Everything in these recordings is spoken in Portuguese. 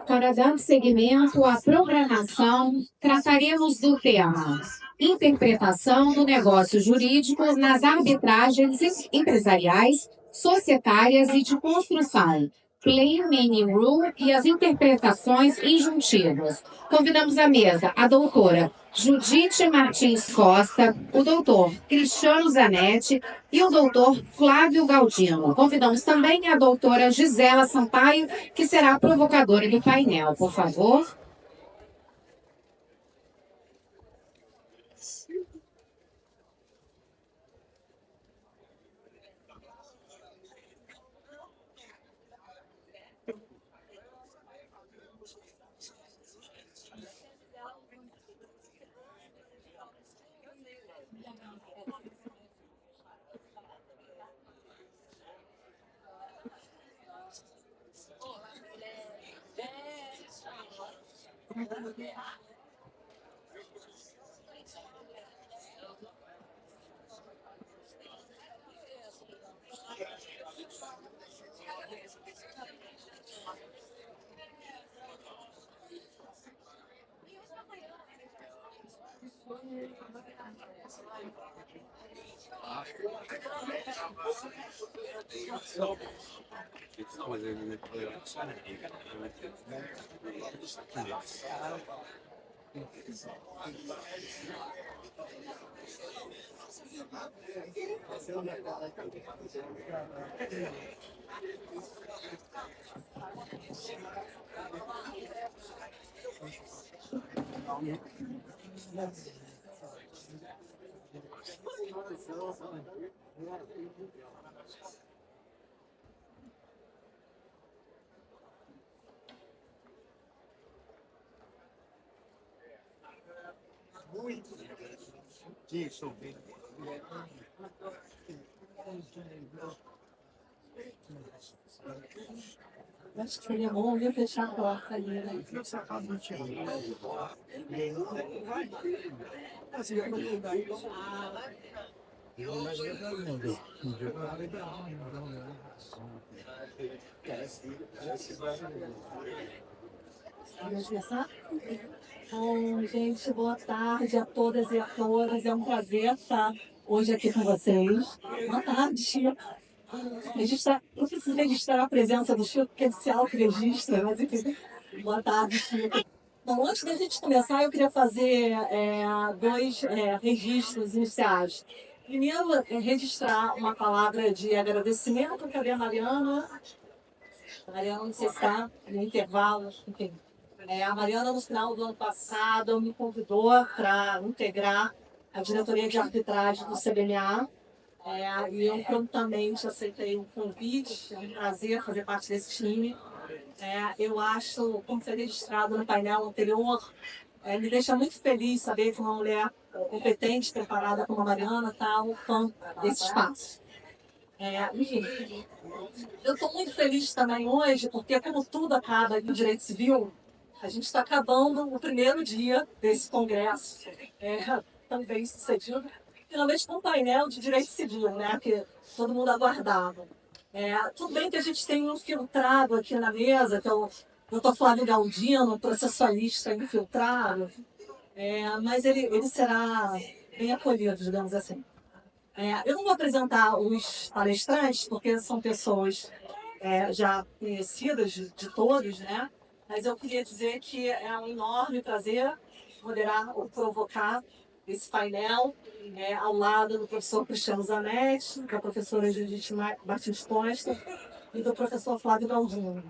Para dar seguimento à programação, trataremos do tema Interpretação do negócio jurídico nas arbitragens empresariais, societárias e de construção, Plain Meaning Rule e as interpretações injuntivas. Convidamos à mesa a doutora Judite Martins Costa, o doutor Cristiano Zanetti e o doutor Flávio Galdino. Convidamos também a doutora Gisela Sampaio, que será a provocadora do painel. Por favor. Acho que seria bom eu fechar a porta ali, né? Vamos começar? Bom, gente, boa tarde a todas e a todas. É um prazer estar hoje aqui com vocês. Boa tarde, Chico. Eu preciso registrar a presença do Chico, porque é esse auto-registra, mas enfim. Boa tarde, Chico. Bom, antes da gente começar, eu queria fazer dois registros iniciais. Primeiro, registrar uma palavra de agradecimento. Cadê a Mariana? Mariana, não sei se está no intervalo, enfim. A Mariana, no final do ano passado, me convidou para integrar a diretoria de arbitragem do CBMA. E eu prontamente aceitei o convite, é um prazer fazer parte desse time. Eu acho, como foi registrado no painel anterior, me deixa muito feliz saber que uma mulher competente, preparada como a Mariana, está ocupando desse espaço. Enfim, eu estou muito feliz também hoje, porque como tudo acaba no direito civil, a gente está acabando o primeiro dia desse congresso, também sucedido, finalmente com um painel de direito civil, né, que todo mundo aguardava. Tudo bem que a gente tem um infiltrado aqui na mesa, que é o Dr. Flávio Galdino, processualista infiltrado, mas ele será bem acolhido, digamos assim. Eu não vou apresentar os palestrantes, porque são pessoas já conhecidas de todos, né? Mas eu queria dizer que é um enorme prazer moderar ou provocar esse painel ao lado do professor Cristiano Zanetti, da professora Judite Martins Costa e do professor Flávio Galdino.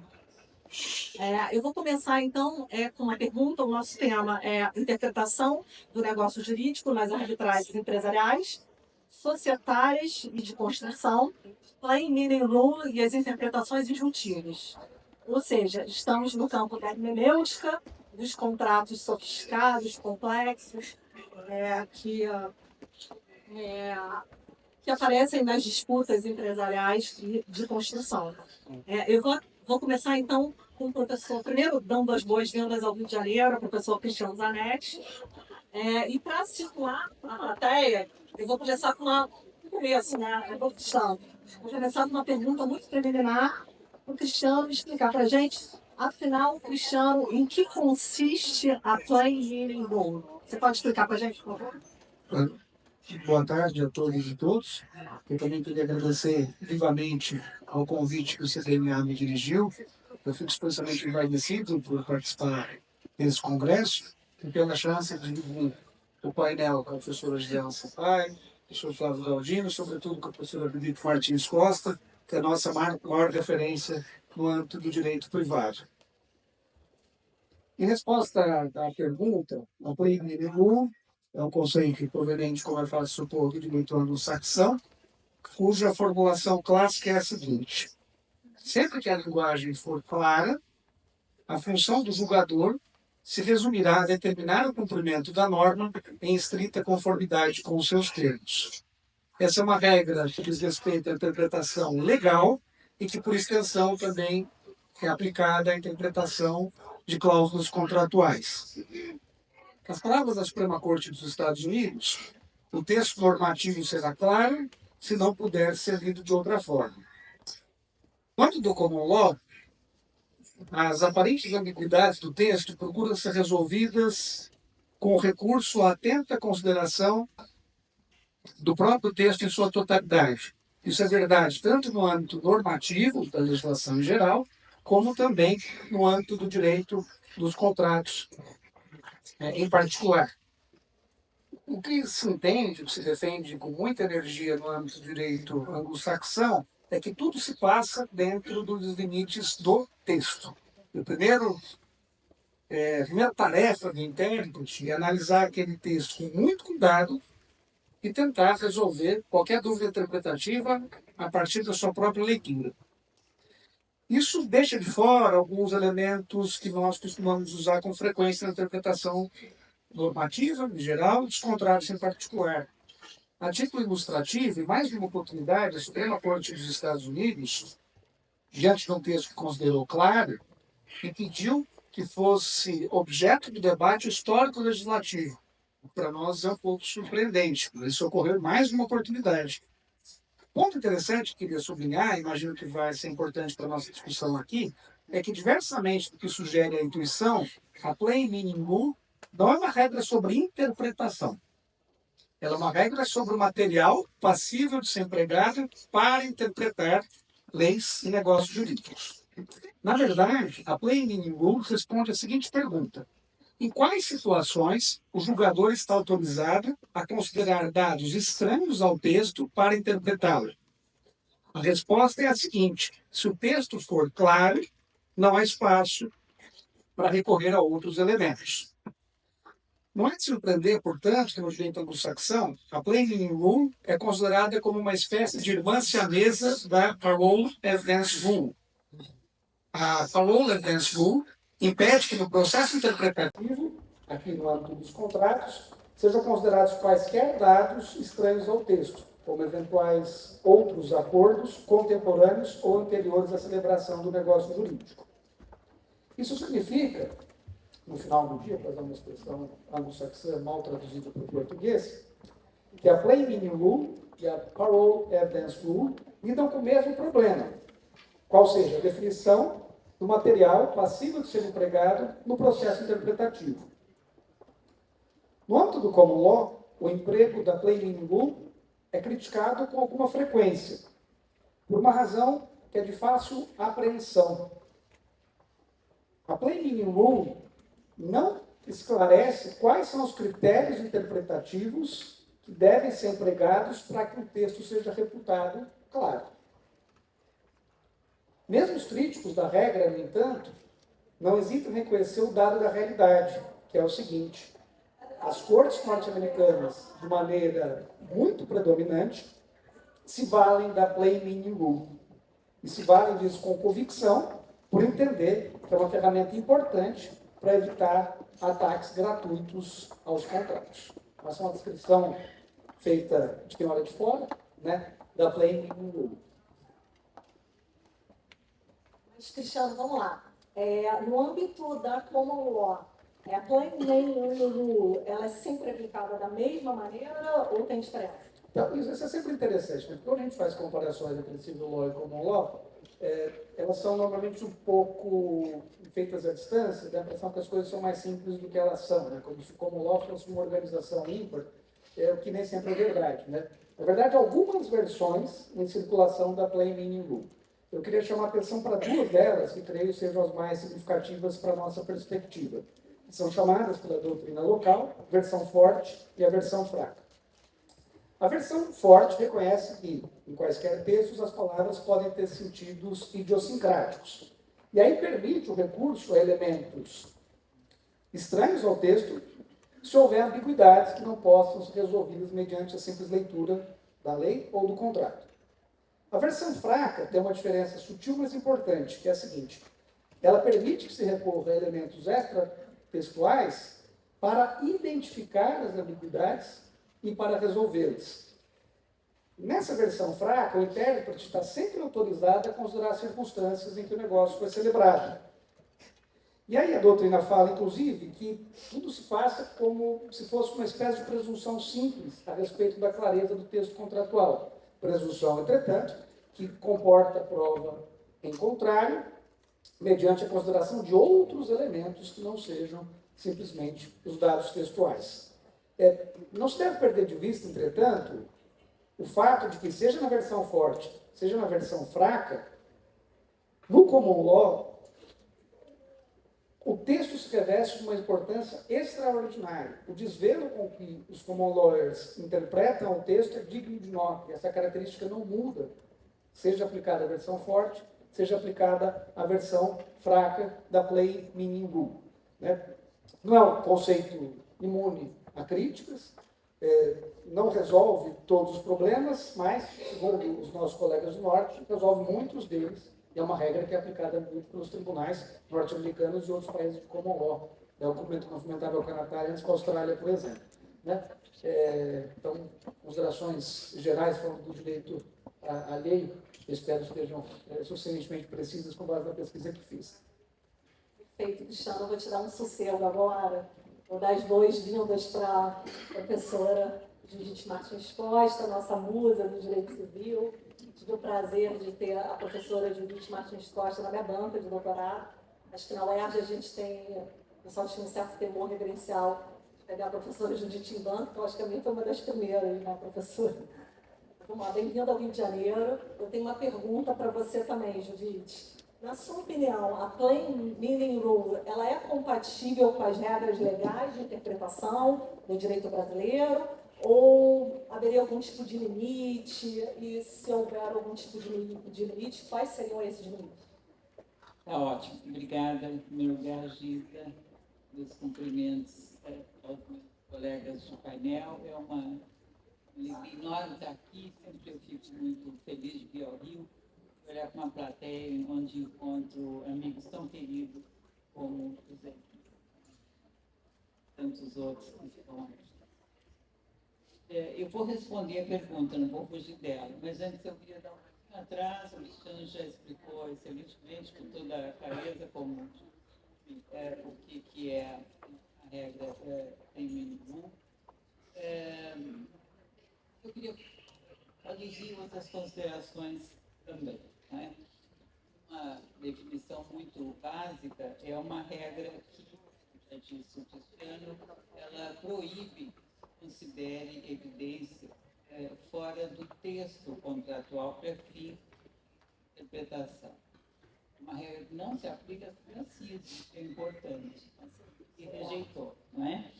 Eu vou começar, então, com uma pergunta. O nosso tema é interpretação do negócio jurídico nas arbitragens empresariais, societárias e de construção, Plain Meaning Rule e as interpretações injuntivas. Ou seja, estamos no campo da hermenêutica, dos contratos sofisticados, complexos, que aparecem nas disputas empresariais de construção. Eu vou começar, então, com o professor, primeiro dando as boas-vindas ao Rio de Janeiro, o professor Cristiano Zanetti. E para situar a plateia, eu vou começar com começo, né? Vou começar com uma pergunta muito preliminar, o Cristiano explicar para a gente, afinal, Cristiano, em que consiste a Plain Meaning Rule? Você pode explicar para a gente, por favor? Boa tarde a todos e todos. Eu também queria agradecer vivamente ao convite que o CDMA me dirigiu. Eu fico especialmente agradecido por participar desse congresso e pela chance de dividir o painel com a professora Gisela Sampaio, o professor Flávio Galdino, sobretudo com a professora Benedito Martins Costa, que é a nossa maior referência no âmbito do direito privado. Em resposta à pergunta, a Plain Meaning Rule é um conceito proveniente, como é fácil supor, do direito anglo-saxão, cuja formulação clássica é a seguinte: sempre que a linguagem for clara, a função do julgador se resumirá a determinar o cumprimento da norma em estrita conformidade com os seus termos. Essa é uma regra que diz respeito à interpretação legal e que, por extensão, também é aplicada à interpretação de cláusulas contratuais. Nas palavras da Suprema Corte dos Estados Unidos, o texto normativo será claro se não puder ser lido de outra forma. No âmbito do common law, as aparentes ambiguidades do texto procuram ser resolvidas com recurso à atenta consideração do próprio texto em sua totalidade. Isso é verdade tanto no âmbito normativo, da legislação em geral, como também no âmbito do direito dos contratos em particular. O que se entende, o que se defende com muita energia no âmbito do direito anglo-saxão, é que tudo se passa dentro dos limites do texto. A primeira tarefa do intérprete é analisar aquele texto com muito cuidado e tentar resolver qualquer dúvida interpretativa a partir da sua própria leitura. Isso deixa de fora alguns elementos que nós costumamos usar com frequência na interpretação normativa, em geral, e dos contratos em particular. A título ilustrativo, em mais de uma oportunidade, a Suprema Corte dos Estados Unidos, diante de um texto que considerou claro, e pediu que fosse objeto de debate histórico-legislativo. Para nós é um pouco surpreendente, mas isso ocorreu em mais de uma oportunidade. Ponto interessante que queria sublinhar, imagino que vai ser importante para a nossa discussão aqui, é que, diversamente do que sugere a intuição, a Plain Meaning Rule não é uma regra sobre interpretação. Ela é uma regra sobre o material passível de ser empregado para interpretar leis e negócios jurídicos. Na verdade, a Plain Meaning Rule responde a seguinte pergunta: em quais situações o julgador está autorizado a considerar dados estranhos ao texto para interpretá-lo? A resposta é a seguinte: se o texto for claro, não há espaço para recorrer a outros elementos. Não é de surpreender, portanto, que no direito anglo-saxão, a Plain Meaning Rule é considerada como uma espécie de irmã siamesa da Parole Evidence Rule. A Parole Evidence Rule impede que no processo interpretativo, aqui no âmbito dos contratos, sejam considerados quaisquer dados estranhos ao texto, como eventuais outros acordos contemporâneos ou anteriores à celebração do negócio jurídico. Isso significa, no final do dia, para usar uma expressão anglo-saxã mal traduzida para o português, que a Plain Meaning Rule e a Parole Evidence Rule lidam com o mesmo problema, qual seja a definição do material passível de ser empregado no processo interpretativo. No âmbito do common law, o emprego da Plain Meaning Rule é criticado com alguma frequência, por uma razão que é de fácil apreensão. A Plain Meaning Rule não esclarece quais são os critérios interpretativos que devem ser empregados para que o texto seja reputado claro. Mesmo os críticos da regra, no entanto, não hesitam em reconhecer o dado da realidade, que é o seguinte: as cortes norte-americanas, de maneira muito predominante, se valem da Plain Meaning Rule. E se valem disso com convicção, por entender que é uma ferramenta importante para evitar ataques gratuitos aos contratos. Essa é uma descrição feita de quem olha de fora, né, da Plain Meaning Rule. Mas, Cristiano, vamos lá. No âmbito da common law, a Plain Meaning Rule, ela é sempre aplicada da mesma maneira ou tem diferença? Então, isso é sempre interessante, porque quando a gente faz comparações entre civil law e common law, elas são normalmente um pouco feitas à distância, dá a impressão que as coisas são mais simples do que elas são, né? Como se o common law fosse uma organização ímpar, o que nem sempre é verdade, né? Na verdade, algumas versões em circulação da Plain Meaning Rule. Eu queria chamar a atenção para duas delas, que creio sejam as mais significativas para a nossa perspectiva. São chamadas pela doutrina local, versão forte e a versão fraca. A versão forte reconhece que, em quaisquer textos, as palavras podem ter sentidos idiosincráticos. E aí permite o recurso a elementos estranhos ao texto, se houver ambiguidades que não possam ser resolvidas mediante a simples leitura da lei ou do contrato. A versão fraca tem uma diferença sutil, mas importante, que é a seguinte: ela permite que se recorra a elementos extratextuais para identificar as ambiguidades e para resolvê-las. Nessa versão fraca, o intérprete está sempre autorizado a considerar as circunstâncias em que o negócio foi celebrado. E aí a doutrina fala, inclusive, que tudo se passa como se fosse uma espécie de presunção simples a respeito da clareza do texto contratual. Presunção, entretanto, que comporta prova em contrário, mediante a consideração de outros elementos que não sejam simplesmente os dados textuais. Não se deve perder de vista, entretanto, o fato de que, seja na versão forte, seja na versão fraca, no common law, o texto se reveste de uma importância extraordinária. O desvelo com que os common lawyers interpretam o texto é digno de nota. Essa característica não muda, seja aplicada à versão forte, seja aplicada à versão fraca da Plain Meaning Rule. Né? Não é um conceito imune a críticas, não resolve todos os problemas, mas, segundo os nossos colegas do Norte, resolve muitos deles. E é uma regra que é aplicada muito pelos tribunais norte-americanos e outros países de common law. É o movimentável canatário antes com a Austrália, por exemplo. Né? Então, considerações gerais falando do direito alheio, eu espero que estejam suficientemente precisas com base na pesquisa que fiz. Perfeito, Cristiano. Eu vou te dar um sossego agora. Vou dar as boas-vindas para a professora Judite Martins Costa, nossa musa do Direito Civil. Tive o prazer de ter a professora Judite Martins Costa na minha banca de doutorado. Acho que na UERJ a gente tem, o pessoal tinha um certo temor reverencial de pegar a professora Judite em banca, que eu acho que a minha foi uma das primeiras, né, professora? Vamos lá, bem-vinda ao Rio de Janeiro. Eu tenho uma pergunta para você também, Judite. Na sua opinião, a Plain Meaning Rule, ela é compatível com as regras legais de interpretação do direito brasileiro? Ou haveria algum tipo de limite? E se houver algum tipo de limite, quais seriam esses limites? Tá ótimo. Obrigada, em primeiro lugar, Gita. Meus cumprimentos aos meus colegas do painel. É uma alegria enorme estar aqui. Sempre eu fico muito feliz de vir ao Rio, olhar para uma plateia onde encontro amigos tão queridos como o Zé, tantos outros que estão aqui. Eu vou responder a pergunta, não vou fugir dela, mas antes eu queria dar um pouquinho atrás. O Cristiano já explicou excelentemente, com toda a clareza, como o que é a regra em mínimo. Eu queria aduzir outras considerações também. Né? Uma definição muito básica é uma regra que, já disse o Cristiano, ela proíbe considere evidência fora do texto contratual para fim de interpretação. Uma regra que não se aplica às crianças, isso é importante, e rejeitou, não é?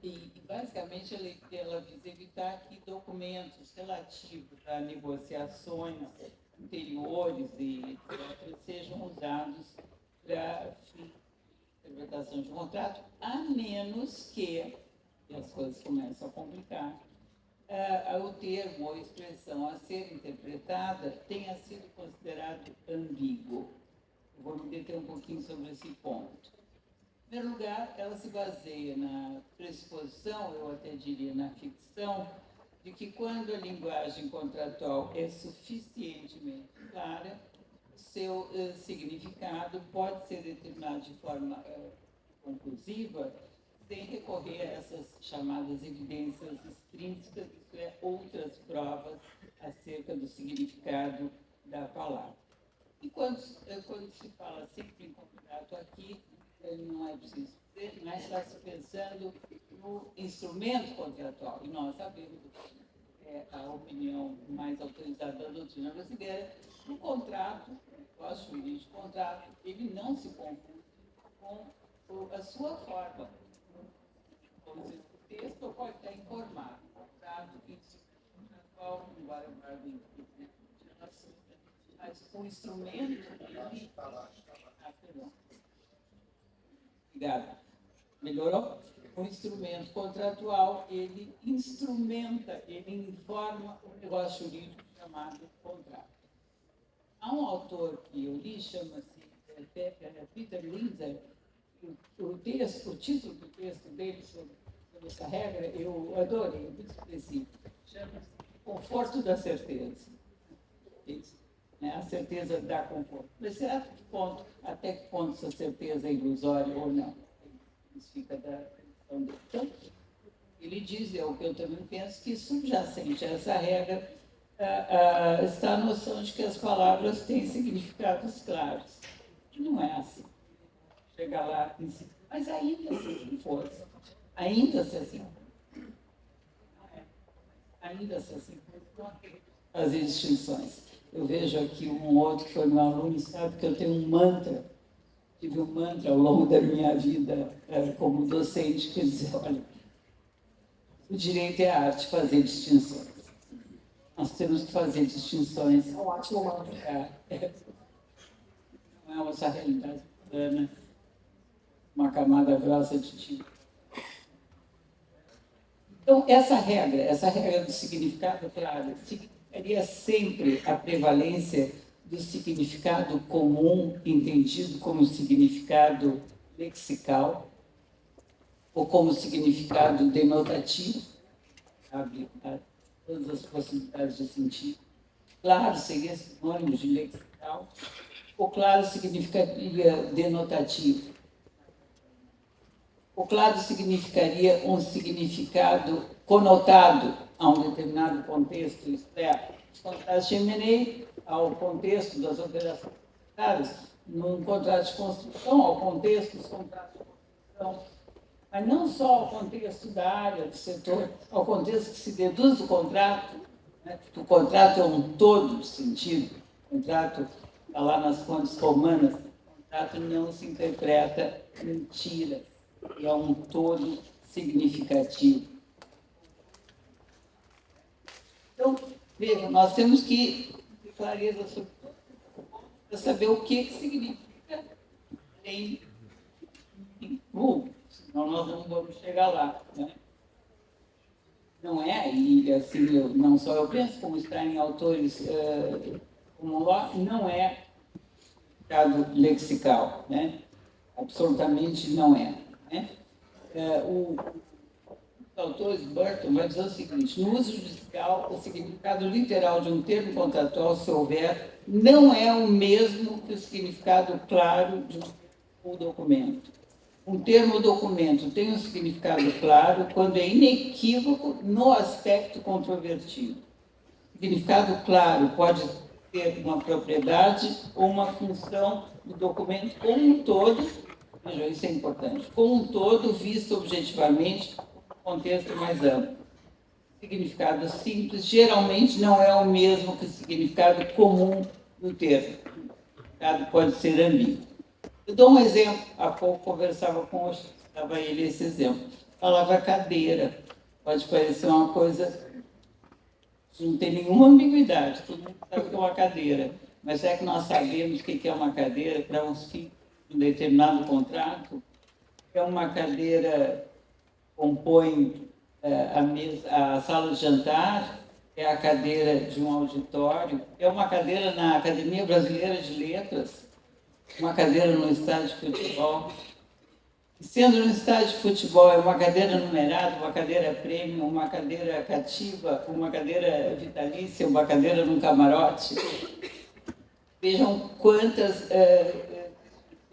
E basicamente ela visa evitar que documentos relativos a negociações anteriores e etc. sejam usados para interpretação de contrato, a menos que, e as coisas começam a complicar, o termo ou a expressão a ser interpretada tenha sido considerado ambíguo. Eu vou me deter um pouquinho sobre esse ponto. Em primeiro lugar, ela se baseia na pressuposição, eu até diria na ficção, de que quando a linguagem contratual é suficientemente clara, seu significado pode ser determinado de forma conclusiva sem recorrer a essas chamadas evidências extrínsecas, isso é, outras provas acerca do significado da palavra. E quando se fala sempre em contrato aqui, não é preciso dizer, mas está se pensando no instrumento contratual. E nós sabemos que é a opinião mais autorizada da doutrina brasileira. O contrato, o negócio jurídico, o contrato, ele não se confunde com a sua forma. Vamos dizer, o texto pode estar informado, o contrato, contratual, embora guardem mas o instrumento, ele... perdão. Obrigada. Melhorou? O instrumento contratual, ele instrumenta, ele informa o negócio jurídico chamado contrato. Há um autor que eu li, chama-se Peter Linzer. O título do texto dele sobre essa regra, eu adorei, é muito específico. Chama-se Conforto da Certeza. A certeza dá conforto. Mas certo ponto, até que ponto essa certeza é ilusória ou não? Isso fica da questão dele. Então, ele diz, é o que eu também penso, que subjacente a essa regra está a noção de que as palavras têm significados claros. E não é assim. Chegar lá em si. Mas ainda se assim fosse. Ainda se assim fosse. Ainda se assim fosse. Fazer distinções. Eu vejo aqui um outro que foi meu aluno, sabe que eu tenho um mantra, tive um mantra ao longo da minha vida como docente, que diz, olha, o direito é a arte de fazer distinções. Nós temos que fazer distinções. É um ótimo mantra. Não é essa realidade plana, uma camada grossa de tinta. Então, essa regra do significado, claro, seria sempre a prevalência do significado comum, entendido como significado lexical, ou como significado denotativo, abre todas as possibilidades de sentido. Claro, seria sinônimo de lexical, ou claro, significaria denotativo. O claro significaria um significado conotado a um determinado contexto, isto é, os contratos de M&A ao contexto das operações claras, num contrato de construção, ao contexto dos contratos de construção, mas não só ao contexto da área, do setor, ao contexto que se deduz do contrato, né? Porque o contrato é um todo de sentido, o contrato está lá nas fontes romanas, o contrato não se interpreta mentira, é um todo significativo. Então, veja, nós temos que ter clareza sobre para saber o que significa em senão nós não vamos chegar lá. Né? Não é, e assim, não só eu penso, como está em autores como Locke, não é significado lexical, né? Absolutamente não é. Né? Os autores Burton vai dizer o seguinte: no uso judicial, o significado literal de um termo contratual, se houver, não é o mesmo que o significado claro de um documento. Um termo documento tem um significado claro quando é inequívoco no aspecto controvertido. Significado claro pode ter uma propriedade ou uma função do documento como um todo. Veja, isso é importante. Como um todo, visto objetivamente, no contexto mais amplo. Significado simples geralmente não é o mesmo que o significado comum do termo. O significado pode ser ambíguo. Eu dou um exemplo. Há pouco conversava com o estava ele esse exemplo. Falava cadeira. Pode parecer uma coisa que não tem nenhuma ambiguidade. Todo mundo sabe que é uma cadeira. Mas é que nós sabemos o que é uma cadeira para uns fins de um determinado contrato? É uma cadeira que compõe a sala de jantar, é a cadeira de um auditório, é uma cadeira na Academia Brasileira de Letras, uma cadeira no estádio de futebol. E sendo no estádio de futebol, é uma cadeira numerada, uma cadeira prêmio, uma cadeira cativa, uma cadeira vitalícia, uma cadeira num camarote. Vejam quantas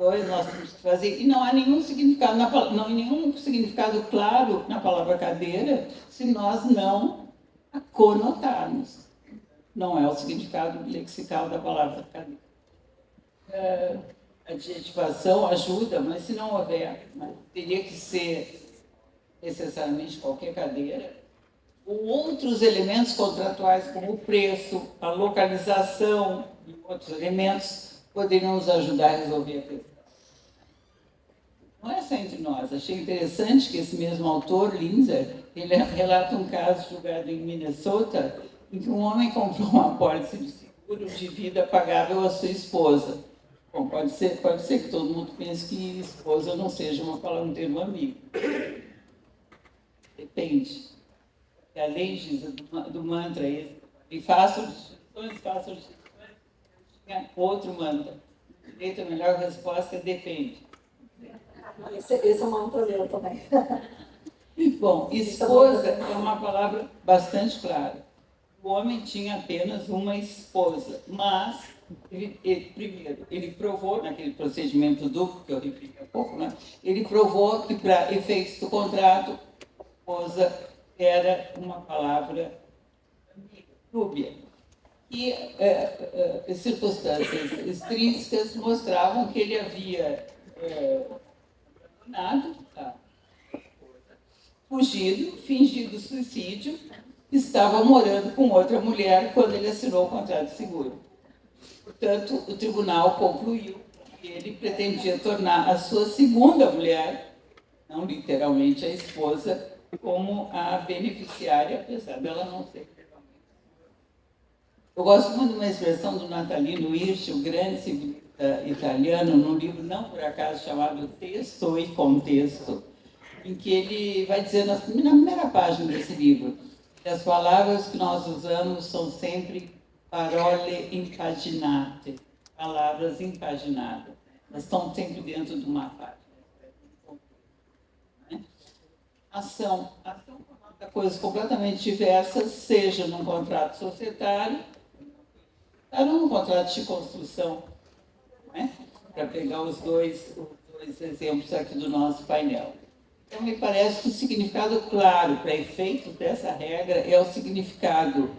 dois nós temos que fazer, e não há nenhum significado, não há nenhum significado claro na palavra cadeira se nós não a conotarmos. Não é o significado lexical da palavra cadeira. A adjetivação ajuda, mas se não houver, né, teria que ser necessariamente qualquer cadeira, ou outros elementos contratuais, como o preço, a localização e outros elementos, poderiam nos ajudar a resolver a questão. Não é só entre nós. Achei interessante que esse mesmo autor, Linzer, ele relata um caso julgado em Minnesota, em que um homem comprou uma pólice de seguro de vida pagável à sua esposa. Bom, pode ser que todo mundo pense que esposa não seja uma palavra, um termo amigo. Depende. A lei diz do mantra esse. E façam distinções. Outro mantra. Direito, a melhor resposta é depende. Esse é uma mantra meu também. Bom, esposa é uma palavra bastante clara. O homem tinha apenas uma esposa, mas primeiro, ele provou, naquele procedimento duplo que eu referi há pouco, né, ele provou que, para efeitos do contrato, esposa era uma palavra dúbia. E circunstâncias extrínsecas mostravam que ele havia fugido, fingido suicídio, estava morando com outra mulher quando ele assinou o contrato de seguro. Portanto, o tribunal concluiu que ele pretendia tornar a sua segunda mulher, não literalmente a esposa, como a beneficiária, apesar dela não ser legalmente. Eu gosto muito de uma expressão do Natalino Hirsch, o grande civilista italiano, num livro não por acaso chamado Texto e Contexto, em que ele vai dizer na primeira página desse livro que as palavras que nós usamos são sempre parole impaginate, palavras impaginadas. Elas estão sempre dentro de uma página. Ação é coisas completamente diversas, seja num contrato societário, ou num contrato de construção, né? Para pegar os dois exemplos aqui do nosso painel. Então, me parece que o significado claro para efeitos dessa regra é o significado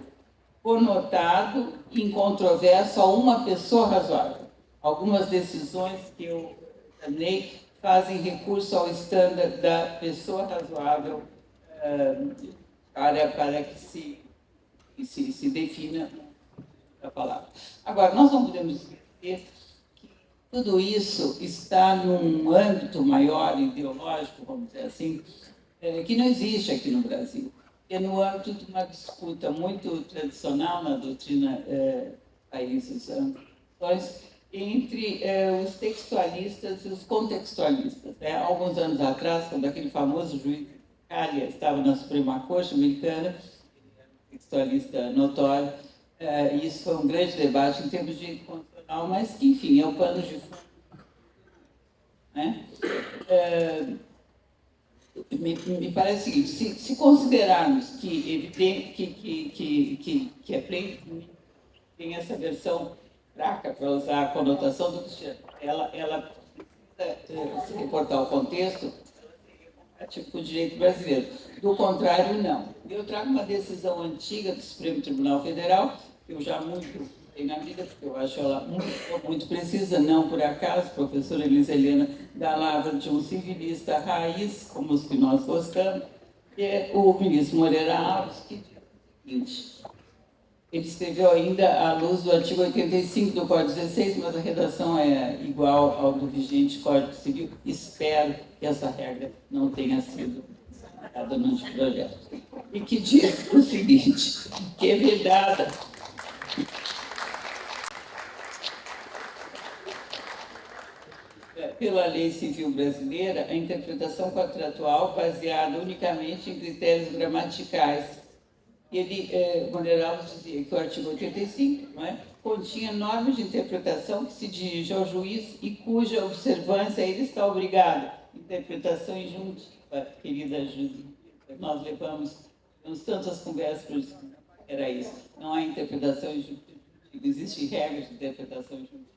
conotado e incontroverso a uma pessoa razoável. Algumas decisões que eu examinei fazem recurso ao estándar da pessoa razoável para que se defina a palavra. Agora, nós não podemos esquecer que tudo isso está num âmbito maior, ideológico, vamos dizer assim, que não existe aqui no Brasil. É no âmbito de uma disputa muito tradicional na doutrina países anglo-saxões entre os textualistas e os contextualistas. Há alguns anos atrás, quando aquele famoso juiz Scalia estava na Suprema Corte americana, textualista notório, isso foi um grande debate em termos de direito constitucional, mas que, enfim, é o pano de fundo. Né? Me parece o seguinte, se considerarmos que tem essa versão fraca, para usar a conotação do Cristiano, ela precisa se reportar ao contexto, tipo o direito brasileiro. Do contrário, não. Eu trago uma decisão antiga do Supremo Tribunal Federal, que eu já muito tenho na vida, porque eu acho ela muito precisa, não por acaso, professora Elisa Helena, da lavra de um civilista raiz, como os que nós gostamos, que é o ministro Moreira Alves, que diz o seguinte: ele escreveu ainda à luz do artigo 85 do Código 16, mas a redação é igual ao do vigente Código Civil. Espero que essa regra não tenha sido dada no anteprojeto. E que diz o seguinte, que é vedada pela lei civil brasileira a interpretação contratual baseada unicamente em critérios gramaticais. Ele, Moreira Alves dizia que o artigo 85, não é, continha normas de interpretação que se dirigem ao juiz e cuja observância ele está obrigado. Interpretação injuntiva, querida Judite. Nós levamos tantas conversas para isso. Era isso. Não há interpretação injuntiva. Existem regras de interpretação injuntiva.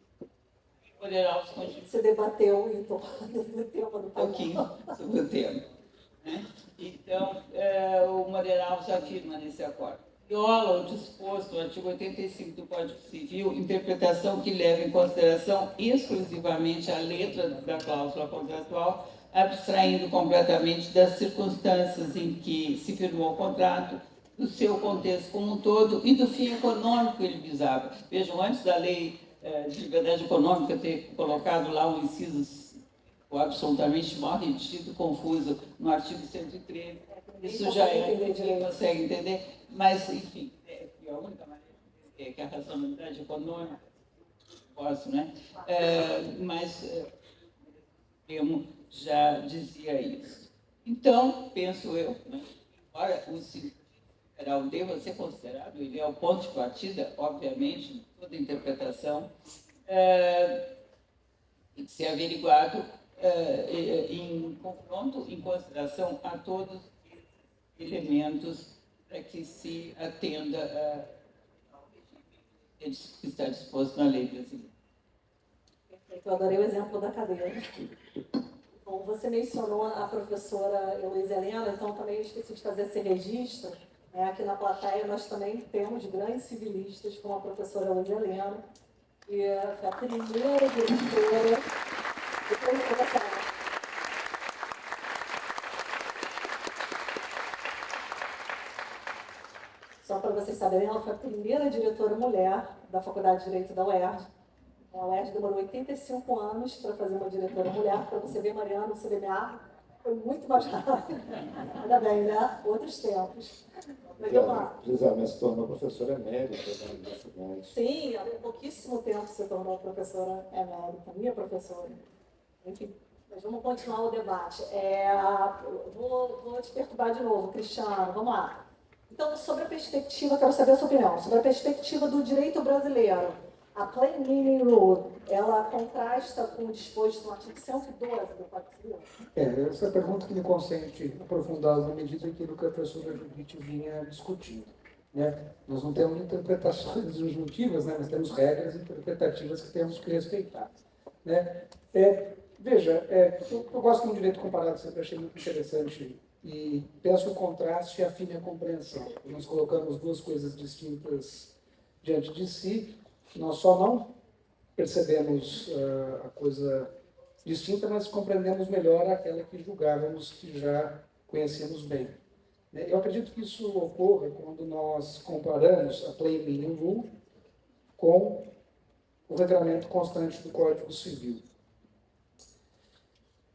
Moreira Alves continua. Você debateu em torno do tema do painel. Pouquinho sobre o tema. Né? Então, o Moreira Alves afirma nesse acordo: viola o disposto do artigo 85 do Código Civil, interpretação que leva em consideração exclusivamente a letra da cláusula contratual, abstraindo completamente das circunstâncias em que se firmou o contrato, do seu contexto como um todo e do fim econômico que ele visava. Vejam, antes da lei de liberdade econômica ter colocado lá um inciso absolutamente mal redigido, confuso, no artigo 113, isso já ninguém consegue entender, mas, enfim, a única maneira de entender que a racionalidade econômica, posso, né? Mas Supremo já dizia isso. Então, penso eu, né, embora o sentido geral deva ser considerado, ele é o ponto de partida, obviamente, de toda interpretação, tem que ser averiguado em confronto, em consideração a todos os elementos para que se atenda ao regime que está disposto na lei brasileira. Eu adorei o exemplo da cadeira. Bom, você mencionou a professora Heloísa Helena, então também eu esqueci de fazer esse registro. Aqui na plateia nós também temos grandes civilistas, como a professora Heloísa Helena, que foi a primeira diretora. Só para vocês saberem, ela foi a primeira diretora mulher da Faculdade de Direito da UERJ. A UERJ demorou 85 anos para fazer uma diretora mulher. Para você ver, Mariana, você ver minha foi muito mais rápido. Ainda bem, né? Outros tempos. Gisele se tornou professora emérita da universidade. Sim, há pouquíssimo tempo se tornou professora emérita, minha professora. Enfim, mas vamos continuar o debate. Vou te perturbar de novo, Cristiano, vamos lá. Então, sobre a perspectiva, quero saber a sua opinião, sobre a perspectiva do direito brasileiro. A Plain Meaning Rule, ela contrasta com o disposto no artigo 112 do Código Civil? Essa é a pergunta que me consente aprofundar na medida que a professora Judite vinha discutindo. Né? Nós não temos interpretações disjuntivas, né? Nós temos regras interpretativas que temos que respeitar. Né? Veja, eu gosto do direito comparado, sempre achei muito interessante e penso que o contraste afine a compreensão. Nós colocamos duas coisas distintas diante de si, nós só não percebemos a coisa distinta, mas compreendemos melhor aquela que julgávamos que já conhecíamos bem. Eu acredito que isso ocorra quando nós comparamos a Plain Meaning Rule com o regramento constante do Código Civil.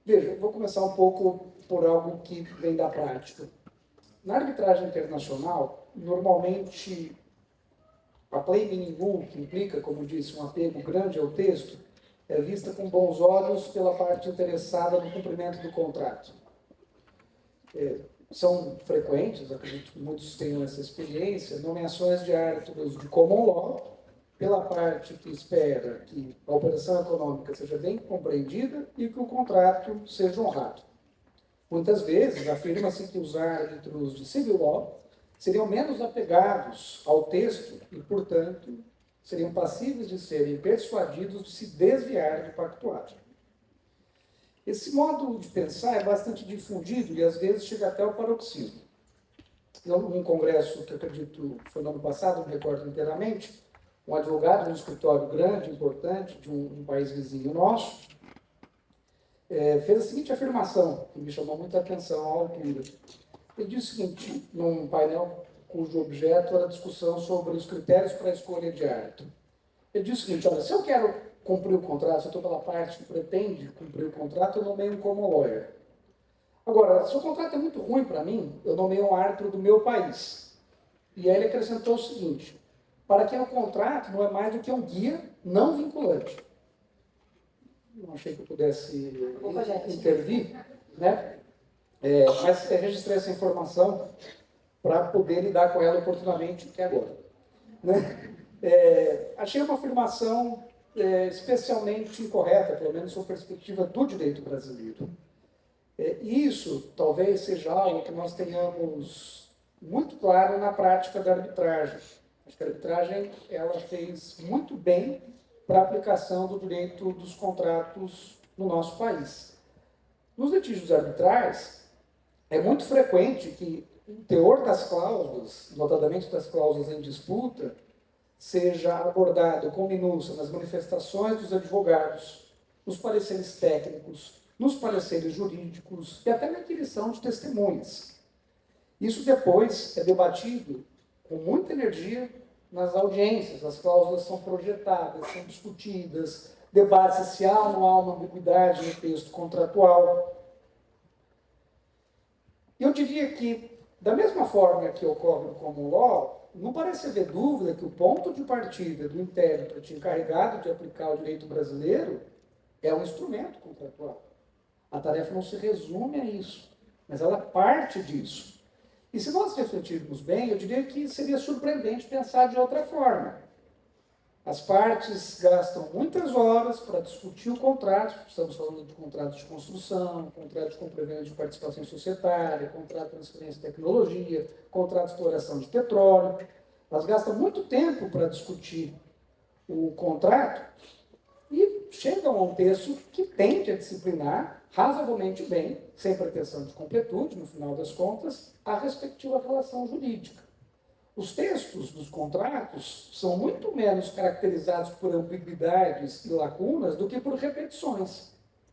Veja, eu vou começar um pouco por algo que vem da prática. Na arbitragem internacional, normalmente, a Plain Meaning Rule, que implica, como disse, um apego grande ao texto, é vista com bons olhos pela parte interessada no cumprimento do contrato. São frequentes, acredito que muitos tenham essa experiência, nomeações de árbitros de common law, pela parte que espera que a operação econômica seja bem compreendida e que o contrato seja honrado. Muitas vezes afirma-se que os árbitros de civil law seriam menos apegados ao texto e, portanto, seriam passíveis de serem persuadidos de se desviar do pactuado. Esse modo de pensar é bastante difundido e, às vezes, chega até ao paroxismo. Num congresso que, acredito, foi no ano passado, não me recordo inteiramente, um advogado de um escritório grande, importante, de um país vizinho nosso, fez a seguinte afirmação, que me chamou muita atenção à altura. Ele disse o seguinte, num painel cujo objeto era a discussão sobre os critérios para a escolha de árbitro. Ele disse o seguinte, olha, se eu quero cumprir o contrato, se eu estou pela parte que pretende cumprir o contrato, eu nomeio um common lawyer. Agora, se o contrato é muito ruim para mim, eu nomeio um árbitro do meu país. E aí ele acrescentou o seguinte, para quem o contrato não é mais do que um guia não vinculante. Não achei que eu pudesse intervir, né? Mas registrei essa informação para poder lidar com ela oportunamente aqui agora. Né? Achei uma afirmação especialmente incorreta, pelo menos sob a perspectiva do direito brasileiro. Isso talvez seja algo que nós tenhamos muito claro na prática da arbitragem. Acho que a arbitragem ela fez muito bem para a aplicação do direito dos contratos no nosso país. Nos litígios arbitrais, é muito frequente que o teor das cláusulas, notadamente das cláusulas em disputa, seja abordado com minúcia nas manifestações dos advogados, nos pareceres técnicos, nos pareceres jurídicos e até na inquirição de testemunhas. Isso depois é debatido com muita energia nas audiências, as cláusulas são projetadas, são discutidas, debate-se se há ou não há uma ambiguidade no texto contratual. Eu diria que, da mesma forma que ocorre no common law, não parece haver dúvida que o ponto de partida do intérprete encarregado de aplicar o direito brasileiro é um instrumento contratual. A tarefa não se resume a isso, mas ela parte disso. E se nós refletirmos bem, eu diria que seria surpreendente pensar de outra forma. As partes gastam muitas horas para discutir o contrato, estamos falando de contrato de construção, contrato de complemento de participação societária, contrato de transferência de tecnologia, contrato de exploração de petróleo. Elas gastam muito tempo para discutir o contrato e chegam a um texto que tende a disciplinar razoavelmente bem, sem pretensão de completude, no final das contas, a respectiva relação jurídica. Os textos dos contratos são muito menos caracterizados por ambiguidades e lacunas do que por repetições.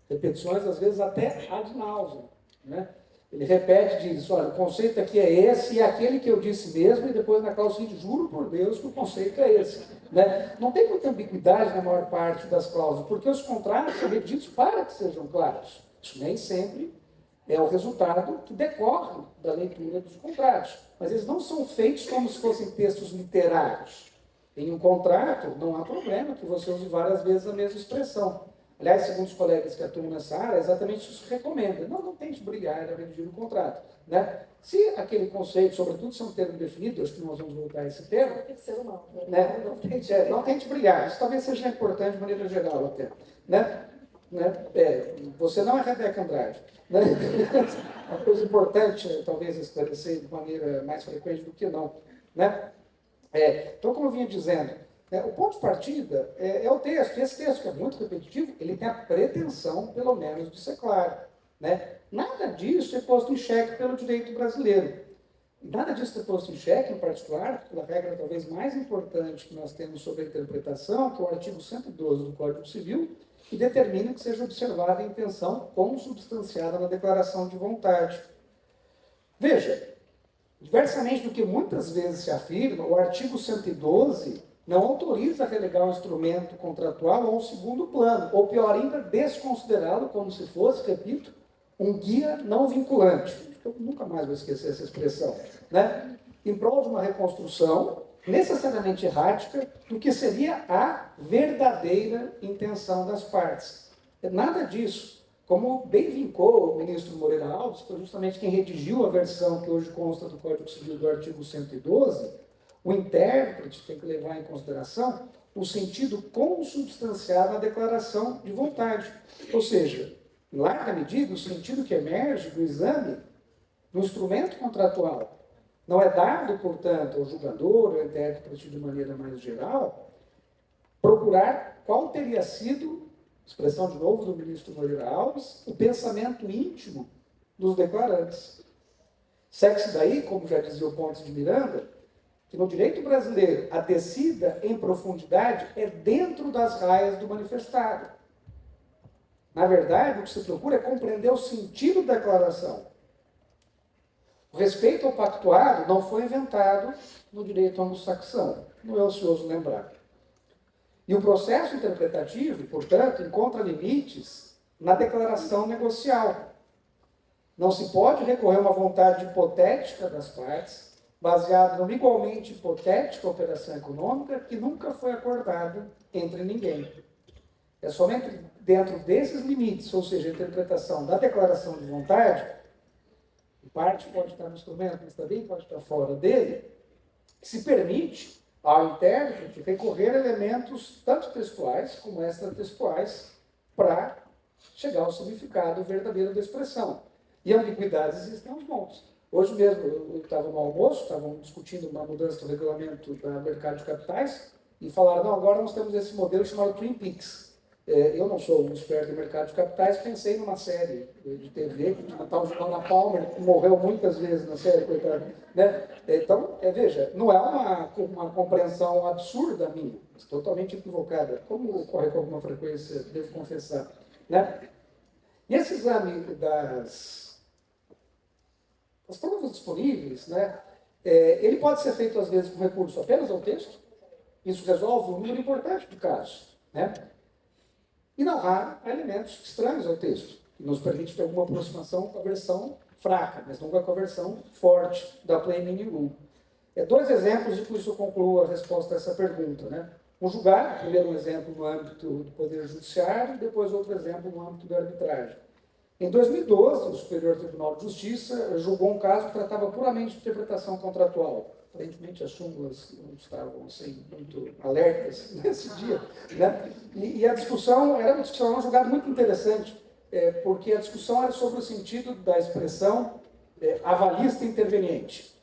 Repetições, às vezes, até ad nauseam, né? Ele repete e diz, olha, o conceito aqui é esse e é aquele que eu disse mesmo, e depois na cláusula seguinte, juro por Deus que o conceito é esse. Né? Não tem muita ambiguidade na maior parte das cláusulas, porque os contratos são redigidos para que sejam claros. Isso nem sempre é o resultado que decorre da leitura dos contratos. Mas eles não são feitos como se fossem textos literários. Em um contrato, não há problema que você use várias vezes a mesma expressão. Aliás, segundo os colegas que atuam nessa área, exatamente isso se recomenda. Não tente brilhar a redigir o contrato. Né? Se aquele conceito, sobretudo se é um termo definido, acho que nós vamos voltar a esse termo, né? Não tente brilhar. Isso talvez seja importante de maneira geral até. Né? Você não é Rebeca Andrade. Né? Uma coisa importante, talvez, esclarecer de maneira mais frequente do que não. Né? Então, como eu vinha dizendo, o ponto de partida é o texto. E esse texto, que é muito repetitivo, ele tem a pretensão, pelo menos, de ser claro. Né? Nada disso é posto em xeque pelo direito brasileiro. Nada disso é posto em xeque, em particular, pela regra talvez mais importante que nós temos sobre a interpretação, que é o artigo 112 do Código Civil, que determina que seja observada a intenção consubstanciada na declaração de vontade. Veja, diversamente do que muitas vezes se afirma, o artigo 112 não autoriza a relegar um instrumento contratual a um segundo plano, ou pior ainda, desconsiderá-lo como se fosse, repito, um guia não vinculante. Eu nunca mais vou esquecer essa expressão. Né? Em prol de uma reconstrução necessariamente errática do que seria a verdadeira intenção das partes. Nada disso. Como bem vincou o ministro Moreira Alves, que foi justamente quem redigiu a versão que hoje consta do Código Civil do artigo 112, o intérprete tem que levar em consideração o sentido consubstanciado na declaração de vontade. Ou seja, em larga medida, o sentido que emerge do exame do instrumento contratual. Não é dado, portanto, ao julgador, ao intérprete de maneira mais geral, procurar qual teria sido, expressão de novo do ministro Moreira Alves, o pensamento íntimo dos declarantes. Segue-se daí, como já dizia o Pontes de Miranda, que no direito brasileiro a descida em profundidade é dentro das raias do manifestado. Na verdade, o que se procura é compreender o sentido da declaração. O respeito ao pactuado não foi inventado no direito anglo-saxão, não é ocioso lembrar. E o processo interpretativo, portanto, encontra limites na declaração negocial. Não se pode recorrer a uma vontade hipotética das partes, baseada numa igualmente hipotética operação econômica que nunca foi acordada entre ninguém. É somente dentro desses limites, ou seja, a interpretação da declaração de vontade, parte pode estar no instrumento, mas também pode estar fora dele, que se permite ao intérprete recorrer a elementos tanto textuais como extratextuais para chegar ao significado verdadeiro da expressão. E ambiguidades existem aos montes. Hoje mesmo eu estava no almoço, estavam discutindo uma mudança do regulamento do mercado de capitais, e falaram, não, agora nós temos esse modelo chamado Twin Peaks. Eu não sou um experto em mercado de capitais, pensei numa série de TV, que tinha tal de Dona Palmer, que morreu muitas vezes na série, coitada. Né? Então, veja, não é uma compreensão absurda minha, mas totalmente equivocada, como ocorre com alguma frequência, devo confessar. Né? E esse exame das provas disponíveis, né, ele pode ser feito, às vezes, com recurso apenas ao texto. Isso resolve um número importante de casos. Né? E não raro, há elementos estranhos ao texto, que nos permite ter alguma aproximação com a versão fraca, mas nunca com a versão forte da Plain Meaning Rule. Dois exemplos de que isso eu concluo a resposta a essa pergunta. Né? Um julgado, primeiro um exemplo no âmbito do Poder Judiciário, e depois outro exemplo no âmbito da arbitragem. Em 2012, o Superior Tribunal de Justiça julgou um caso que tratava puramente de interpretação contratual. Aparentemente as súmulas não estavam assim, muito alertas nesse dia. Né? E a discussão era um julgado muito interessante, porque a discussão era sobre o sentido da expressão avalista interveniente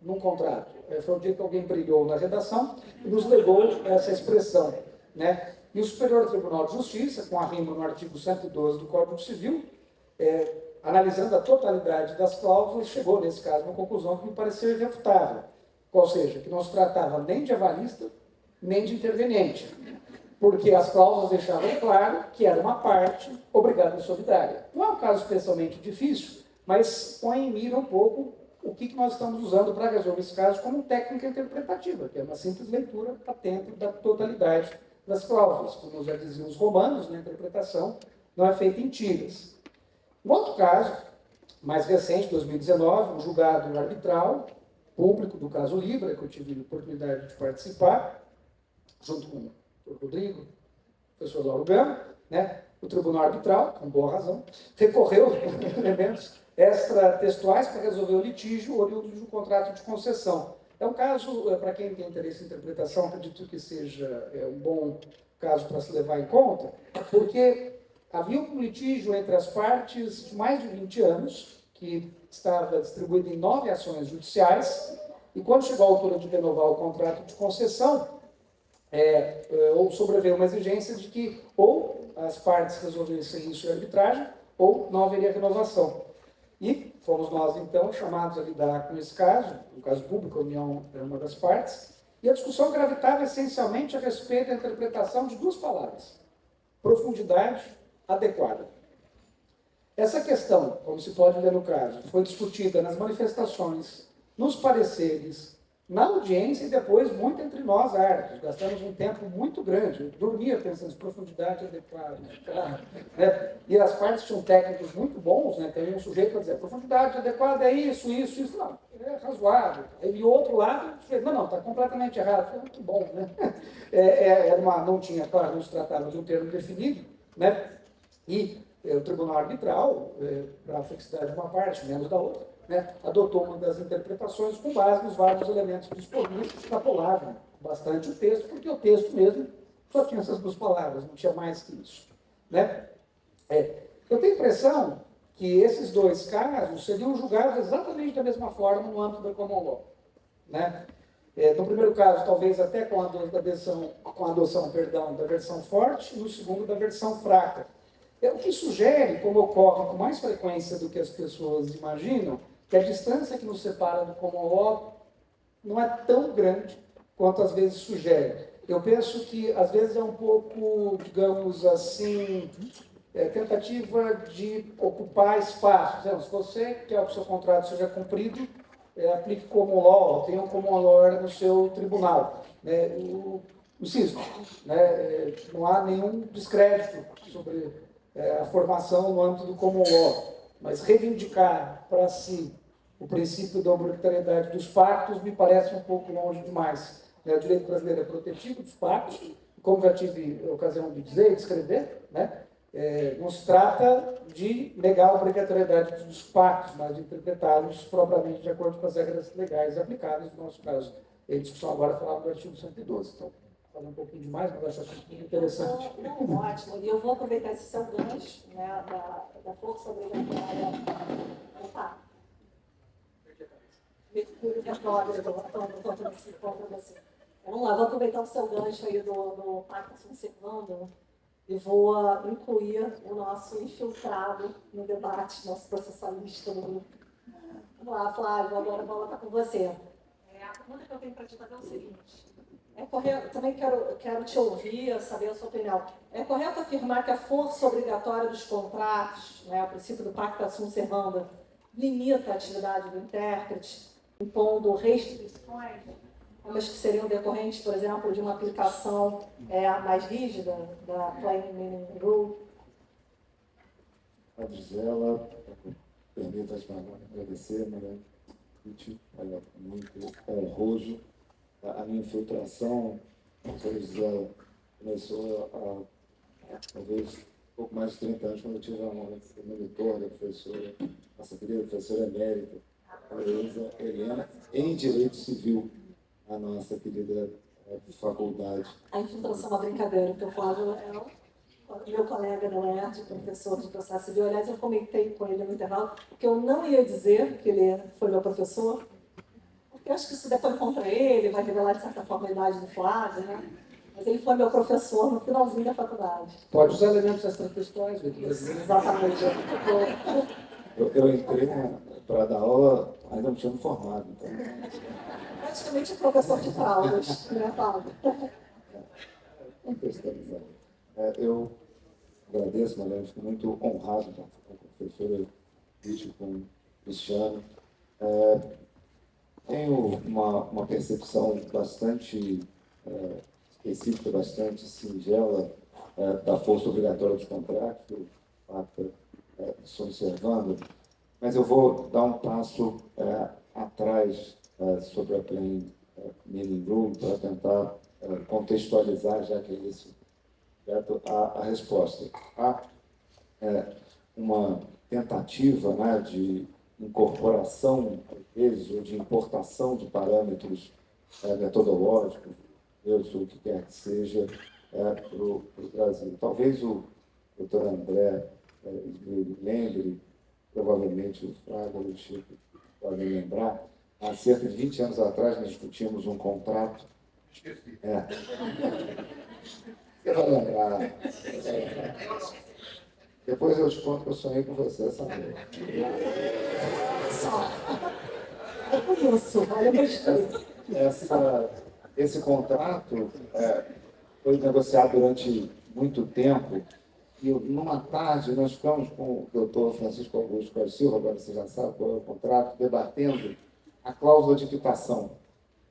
num contrato. Foi o dia que alguém brilhou na redação e nos legou essa expressão. Né? E o Superior Tribunal de Justiça, com a rima no artigo 112 do Código Civil, analisando a totalidade das cláusulas, chegou, nesse caso, a uma conclusão que me pareceu irrefutável. Ou seja, que não se tratava nem de avalista, nem de interveniente. Porque as cláusulas deixavam claro que era uma parte obrigada e solidária. Não é um caso especialmente difícil, mas põe em mira um pouco o que nós estamos usando para resolver esse caso como técnica interpretativa, que é uma simples leitura atenta da totalidade das cláusulas. Como já diziam os romanos, na interpretação não é feita em tiras. Um outro caso, mais recente, 2019, um julgado arbitral público do caso Libra, que eu tive a oportunidade de participar, junto com o Rodrigo, o professor Lauro Gama, né? O Tribunal Arbitral, com boa razão, recorreu a elementos extratextuais para resolver o litígio oriundo de um contrato de concessão. É um caso, para quem tem interesse em interpretação, acredito que seja um bom caso para se levar em conta, porque havia um litígio entre as partes de mais de 20 anos, que estava distribuído em 9 ações judiciais, e quando chegou a altura de renovar o contrato de concessão, ou sobreveio uma exigência de que ou as partes resolvessem isso em arbitragem, ou não haveria renovação. E fomos nós, então, chamados a lidar com esse caso, no caso público, a União era uma das partes, e a discussão gravitava essencialmente a respeito da interpretação de duas palavras: profundidade adequada. Essa questão, como se pode ler no caso, foi discutida nas manifestações, nos pareceres, na audiência e depois muito entre nós árbitros. Gastamos um tempo muito grande. Eu dormia pensando em profundidade adequada. Né? E as partes tinham técnicos muito bons, né? Tem um sujeito para dizer, profundidade adequada é isso, isso, isso. Não, é razoável. Aí o outro lado, não, está completamente errado. Falei, que bom, né? Não tinha, claro, não se tratava de um termo definido, né? E o Tribunal Arbitral, para a felicidade de uma parte, menos da outra, né, adotou uma das interpretações com base nos vários elementos disponíveis que extrapolavam bastante o texto, porque o texto mesmo só tinha essas duas palavras, não tinha mais que isso. Né? Eu tenho a impressão que esses dois casos seriam julgados exatamente da mesma forma no âmbito da common law. Né? No primeiro caso, talvez até com a adoção da versão forte, e no segundo, da versão fraca. O que sugere, como ocorre com mais frequência do que as pessoas imaginam, que a distância que nos separa do common law não é tão grande quanto às vezes sugere. Eu penso que às vezes é um pouco, digamos assim, tentativa de ocupar espaço. Se você quer que o seu contrato seja cumprido, aplique common law, tenha um common law no seu tribunal. Né? Insisto, né? Não há nenhum descrédito sobre a formação no âmbito do common law, mas reivindicar para si o princípio da obrigatoriedade dos pactos me parece um pouco longe demais. O direito brasileiro é protetivo dos pactos, como já tive a ocasião de dizer e de escrever, né? Não se trata de negar a obrigatoriedade dos pactos, mas de interpretá-los propriamente de acordo com as regras legais aplicáveis, no nosso caso. A discussão agora falava do artigo 112. Então, falei um pouquinho demais, mas acho assunto muito interessante. Não, ótimo. E eu vou aproveitar esse seu gancho, né, da força obrigatória. Opa! Mercúrio retrógrado, voltando esse ponto para você. Vamos lá, vou aproveitar o seu gancho aí do Pacto Sunt Servanda e vou incluir o nosso infiltrado no debate, nosso processualista do grupo. Vamos lá, Flávio, agora a bola está com você. A pergunta que eu tenho para te fazer é o seguinte. É correto, também quero te ouvir, saber a sua opinião. É correto afirmar que a força obrigatória dos contratos, né, o princípio do Pacta Sunt Servanda, limita a atividade do intérprete, impondo restrições, como as que seriam decorrentes, por exemplo, de uma aplicação mais rígida da Plain Meaning Rule? A Gisela, permita-me agradecer, Maria, é muito honroso. A minha infiltração, a Gisela, começou há talvez um pouco mais de 30 anos, quando eu tive a honra de ser monitor da professora, nossa querida professora emérita, a Luísa Helena, em Direito Civil, a nossa querida faculdade. A infiltração é uma brincadeira, porque o Flávio é o meu colega da UERJ, professor de processo civil. Aliás, eu comentei com ele no intervalo que eu não ia dizer que ele foi meu professor, porque eu acho que isso depois contra ele, vai revelar de certa forma a idade do Flávio, né? Mas ele foi meu professor no finalzinho da faculdade. Pode usar elementos extratextuais, Vitor. Exatamente. Eu entrei para dar aula, ainda não tinha me formado. Então. Praticamente professor de fraldas, né, Flávio? Eu agradeço, Mariana, fico muito honrado com a professora Vítor, com o Cristiano. Tenho uma percepção bastante específica, bastante singela da força obrigatória dos contratos, do Pacta Sunt Servanda, mas eu vou dar um passo atrás sobre a Plain Meaning Rule para tentar contextualizar, já que é esse a resposta. Há uma tentativa, né, de incorporação, às vezes, ou de importação de parâmetros metodológicos, ou o que quer que seja, para o Brasil. Talvez o doutor André lembre, provavelmente o Fraga ou o Chico podem lembrar, há cerca de 20 anos atrás nós discutimos um contrato. Você vai lembrar. Depois eu te conto que eu sonhei com você essa noite. É por isso, olha eu gostei. Esse contrato foi negociado durante muito tempo e numa tarde nós ficamos com o doutor Francisco Augusto Costa Silva, agora você já sabe qual é o contrato, debatendo a cláusula de quitação.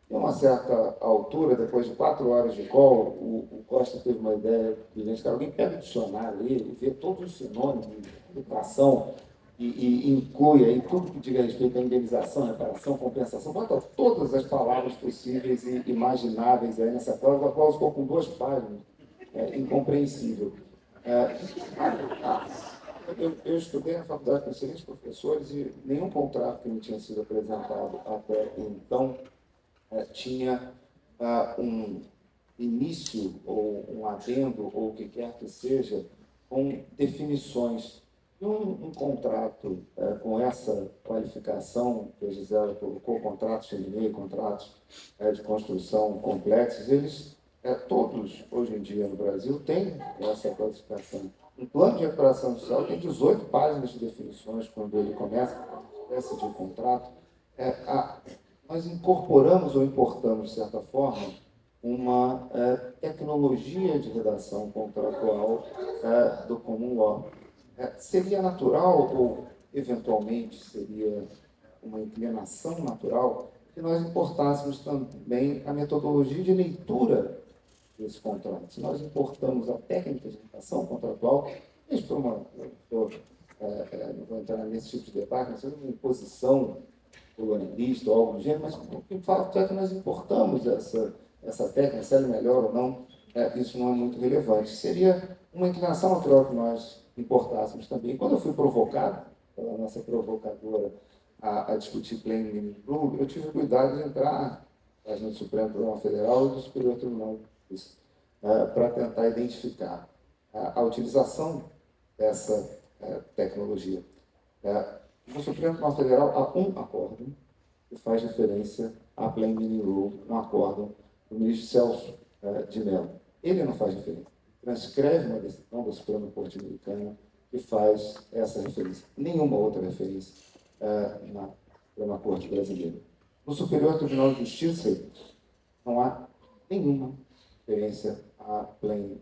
Em uma certa altura, depois de 4 horas de call, o Costa teve uma ideia brilhante, que alguém pega o dicionário ali e vê todos os sinônimos de quitação e inclui aí tudo que diga respeito à indenização, reparação, compensação, bota todas as palavras possíveis e imagináveis aí nessa cláusula. A cláusula ficou com 2 páginas, incompreensível. Eu estudei na faculdade com excelentes professores e nenhum contrato que me tinha sido apresentado até então tinha um início, ou um adendo, ou o que quer que seja, com definições. E um contrato com essa qualificação que a Gisela colocou, contratos de meio, contratos de construção complexos, eles todos, hoje em dia, no Brasil, têm essa qualificação. Um plano de recuperação social tem 18 páginas de definições quando ele começa essa de contrato. Nós incorporamos ou importamos, de certa forma, uma tecnologia de redação contratual do common law. Seria natural, ou eventualmente seria uma inclinação natural, que nós importássemos também a metodologia de leitura desse contrato. Se nós importamos a técnica de redação contratual, por uma, não vou entrar nesse tipo de debate, não seja uma imposição colonialista ou algo do gênero, mas o que fato é que nós importamos essa técnica, se ela é melhor ou não, isso não é muito relevante. Seria uma inclinação natural que nós importássemos também. Quando eu fui provocado pela nossa provocadora a discutir Plain Meaning Rule, eu tive cuidado de entrar no Supremo Tribunal Federal e do Superior Tribunal de Justiça para tentar identificar a utilização dessa tecnologia. No Supremo Tribunal Federal há um acórdão que faz referência à Plain Meaning Rule, um acórdão o ministro Celso de Mello. Ele não faz referência. Transcreve uma decisão da Suprema Corte Americana que faz essa referência. Nenhuma outra referência na Suprema Corte brasileira. No Superior Tribunal de Justiça, não há nenhuma referência à plain.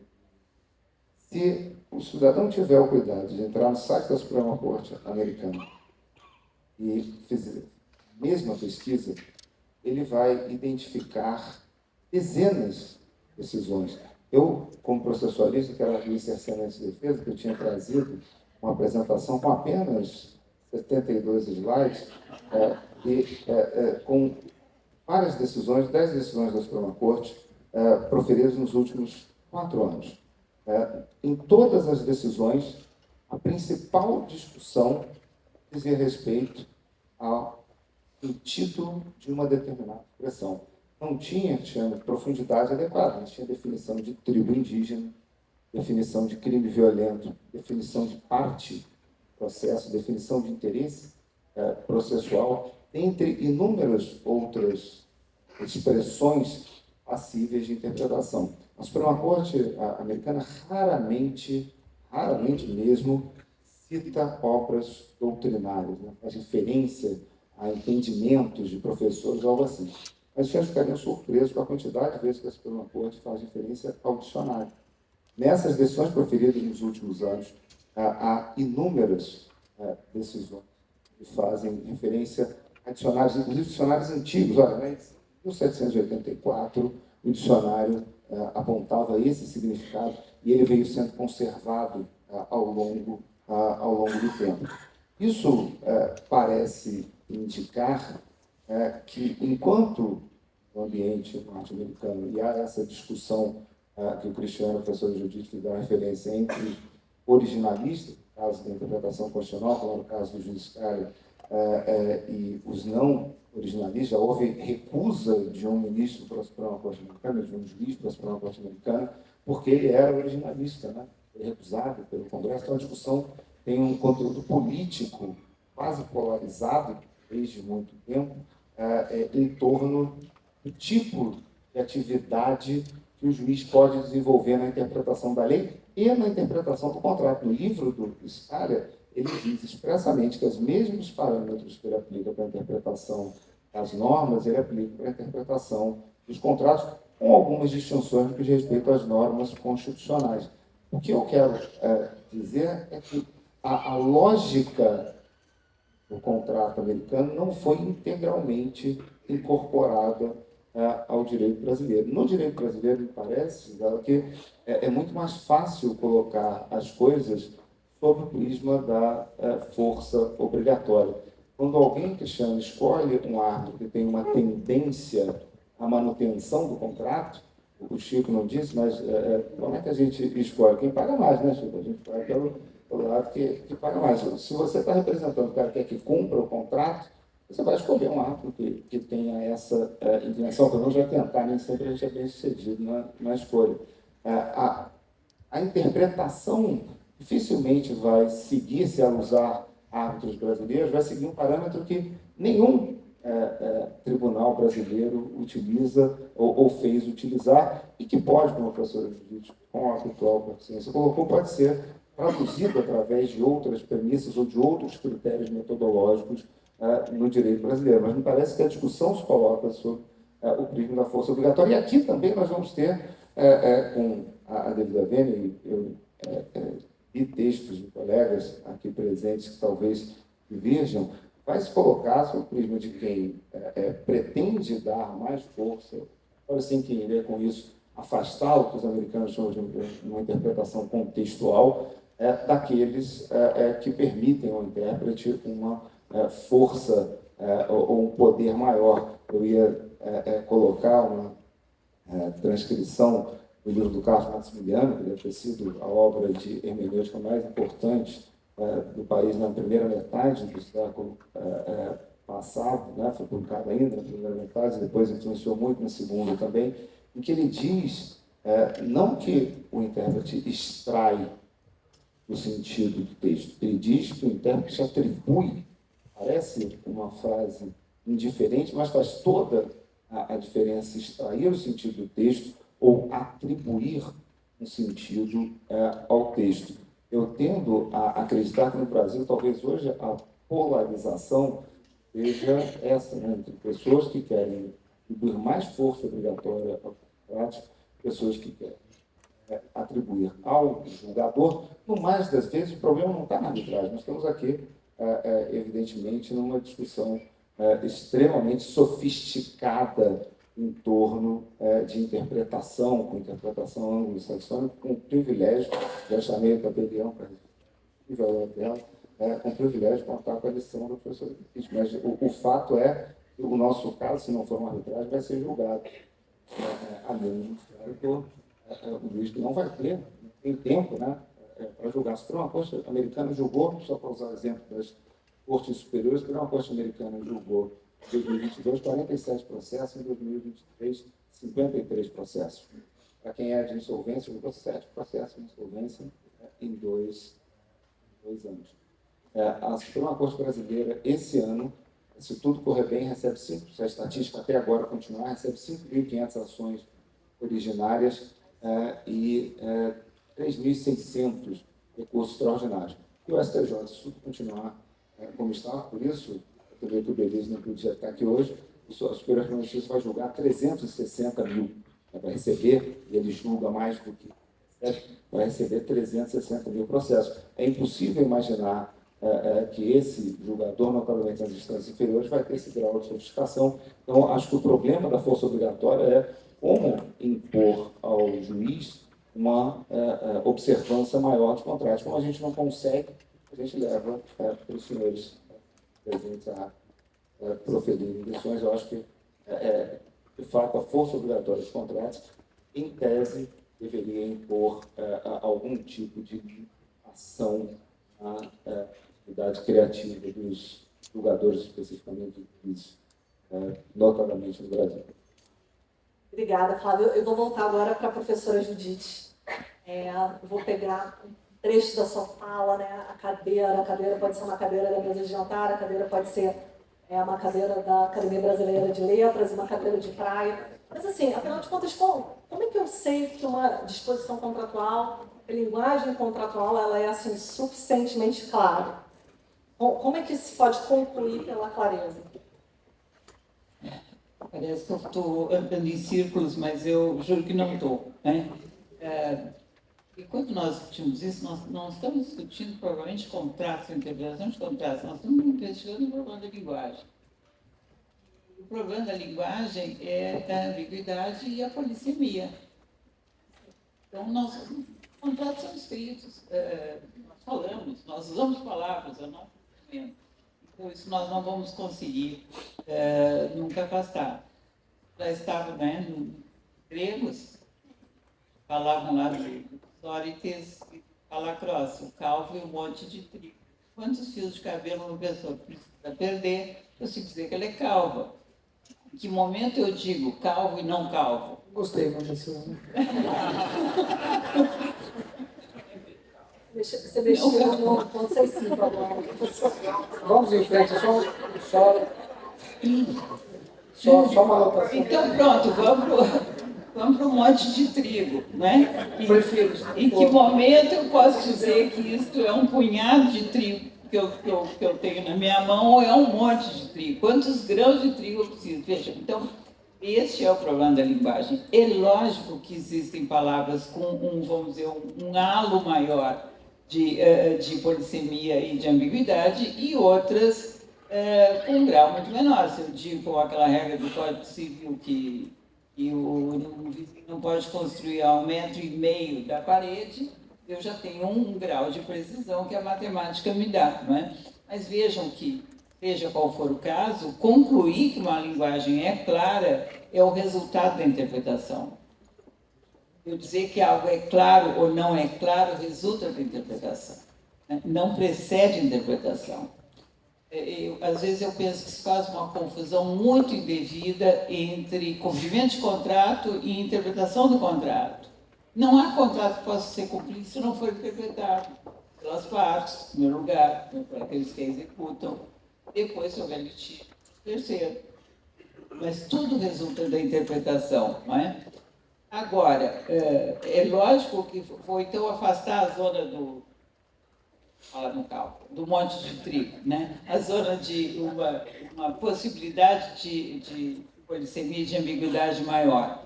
Se o cidadão tiver o cuidado de entrar no site da Suprema Corte Americana e fizer a mesma pesquisa, ele vai identificar dezenas de decisões. Eu, como processualista, que era juiz excelente de defesa, que eu tinha trazido uma apresentação com apenas 72 slides, com várias decisões, 10 decisões da Suprema Corte, proferidas nos últimos 4 anos. Em todas as decisões, a principal discussão dizia respeito ao sentido de uma determinada expressão. Não tinha profundidade adequada, mas tinha definição de tribo indígena, definição de crime violento, definição de parte do processo, definição de interesse processual, entre inúmeras outras expressões passíveis de interpretação. A Suprema Corte americana raramente mesmo, cita obras doutrinárias, né? Faz referência a entendimentos de professores, algo assim. Mas vocês ficariam surpresos com a quantidade de vezes que a Suprema Corte faz referência ao dicionário. Nessas decisões proferidas nos últimos anos, há inúmeras decisões que fazem referência a dicionários, inclusive dicionários antigos. Olha, em 1784, o dicionário apontava esse significado e ele veio sendo conservado ao longo do tempo. Isso parece indicar que, enquanto no ambiente norte-americano, e há essa discussão que o Cristiano, professor de Judite, fizeram referência entre originalistas, no caso da interpretação constitucional, como no caso do judiciário, e os não originalistas, já houve recusa de um ministro para a Suprema Corte Americana, de um juiz para a Suprema Corte Americana, porque ele era originalista, né? Foi recusado pelo Congresso. Então, a discussão tem um conteúdo político quase polarizado, desde muito tempo, em torno do tipo de atividade que o juiz pode desenvolver na interpretação da lei e na interpretação do contrato. No livro do Scalia, ele diz expressamente que os mesmos parâmetros que ele aplica para a interpretação das normas, ele aplica para a interpretação dos contratos, com algumas distinções no que diz respeito às normas constitucionais. O que eu quero dizer é que a lógica do contrato americano não foi integralmente incorporada ao direito brasileiro. No direito brasileiro, me parece que é muito mais fácil colocar as coisas sob o prisma da força obrigatória. Quando alguém, Cristiano, escolhe um árbitro que tem uma tendência à manutenção do contrato, o Chico não disse, mas como é que a gente escolhe? Quem paga mais, né, Chico? A gente vai pelo lado que paga mais. Se você está representando o cara que quer que cumpra o contrato, você vai escolher um árbitro que tenha essa inclinação, pelo menos vai tentar, nem sempre a gente é bem sucedido na escolha. A interpretação dificilmente vai seguir, se ela usar árbitros brasileiros, vai seguir um parâmetro que nenhum tribunal brasileiro utiliza ou fez utilizar e que pode, como a professora Judite, com a atual consciência colocou, pode ser traduzido através de outras premissas ou de outros critérios metodológicos no direito brasileiro. Mas me parece que a discussão se coloca sobre o prisma da força obrigatória. E aqui também nós vamos ter, com a devida vênia, e textos de colegas aqui presentes que talvez diverjam, vai se colocar sob o prisma de quem pretende dar mais força, para sem querer com isso afastar o que os americanos chamam de uma interpretação contextual, daqueles que permitem ao intérprete uma força ou um poder maior. Eu ia colocar uma transcrição do livro do Carlos Maximiliano, que deve ter sido a obra de hermenêutica mais importante do país na primeira metade do século passado, né? Foi publicado ainda na primeira metade, depois influenciou muito na segunda também, em que ele diz, não que o intérprete extrai o sentido do texto, ele diz que o intérprete atribui, parece uma frase indiferente, mas faz toda a diferença extrair o sentido do texto ou atribuir um sentido ao texto. Eu tendo a acreditar que no Brasil, talvez hoje, a polarização seja essa, né, entre pessoas que querem atribuir mais força obrigatória ao prático, pessoas que querem atribuir ao julgador. No mais das vezes, o problema não está na arbitragem. Nós estamos aqui, evidentemente, numa discussão extremamente sofisticada em torno de interpretação, com interpretação anglo-saxônica, com o privilégio, já chamei o tabelião para dela, com o privilégio de contar com a lição do professor Luiz. Mas o fato é que o nosso caso, se não for uma arbitragem, vai ser julgado. A menos que o Luiz não vai ter, não tem tempo, né, para julgar. Se uma corte americana julgou, só para usar o exemplo das cortes superiores, uma corte americana julgou em 2022 47 processos, em 2023 53 processos. Para quem é de insolvência, julgou 7 processos de insolvência em 2 anos. A Suprema Corte Brasileira, esse ano, se tudo correr bem, recebe se a estatística até agora continuar, recebe 5.500 ações originárias e 3.600 recursos extraordinários. E o STJ, se tudo continuar como está, por isso, eu também que o Belize não podia estar aqui hoje, o Superior Tribunal de Justiça vai julgar 360 mil. Vai receber, e ele julga mais do que vai receber 360 mil processos. É impossível imaginar que esse julgador, notavelmente nas instâncias inferiores, vai ter esse grau de sofisticação. Então, acho que o problema da força obrigatória é como impor ao juiz uma observância maior dos contratos. Como a gente não consegue, a gente leva para os senhores presentes a proferir lições. Eu acho que, de fato, a força obrigatória dos contratos, em tese, deveria impor algum tipo de ação à atividade criativa dos julgadores, especificamente dos notadamente no Brasil. Obrigada, Flávio. Eu vou voltar agora para a professora Judite. Eu vou pegar um trecho da sua fala, né? A cadeira pode ser uma cadeira da mesa de jantar, a cadeira pode ser uma cadeira da Academia Brasileira de Letras, uma cadeira de praia. Mas, assim, afinal de contas, como é que eu sei que uma disposição contratual, a linguagem contratual, ela é, assim, suficientemente clara? Como é que se pode concluir pela clareza? Parece que eu estou andando em círculos, mas eu juro que não estou, né? E quando nós discutimos isso, nós não estamos discutindo provavelmente contratos, interpretação de contratos, nós estamos investigando o problema da linguagem. O problema da linguagem é a ambiguidade e a polissemia. Então, os contratos são escritos, nós falamos, nós usamos palavras, eu não entendo. Então, isso nós não vamos conseguir nunca afastar. Já estava, né, nos gregos, falavam lá de Sórites e Palacross, o calvo e um monte de trigo. Quantos fios de cabelo uma pessoa precisa perder para se dizer que ela é calva? Em que momento eu digo calvo e não calvo? Gostei, professor. Você mexeu no ponto sensível agora, professor. Vamos em frente, só uma anotação. Então, pronto, vamos para um monte de trigo, né? Em que momento eu posso dizer que isto é um punhado de trigo que eu tenho na minha mão ou é um monte de trigo? Quantos grãos de trigo eu preciso? Veja, então, este é o problema da linguagem. É lógico que existem palavras com vamos dizer, um halo maior de polissemia e de ambiguidade e outras com um grau muito menor. Se eu digo com aquela regra do Código Civil que o vizinho não pode construir a 1,5 metro da parede, eu já tenho um grau de precisão que a matemática me dá, não é? Mas vejam que, seja qual for o caso, concluir que uma linguagem é clara é o resultado da interpretação. Eu dizer que algo é claro ou não é claro resulta da interpretação, né? Não precede a interpretação. Às vezes eu penso que se faz uma confusão muito indevida entre cumprimento de contrato e interpretação do contrato. Não há contrato que possa ser cumprido se não for interpretado pelas partes, em primeiro lugar, por aqueles que executam, depois, se houver litígio, terceiro. mas tudo resulta da interpretação, não é? Agora, é lógico que foi então afastar a zona do, fala no cálculo, do monte de trigo, né? A zona de uma possibilidade de polissemia, de ambiguidade maior.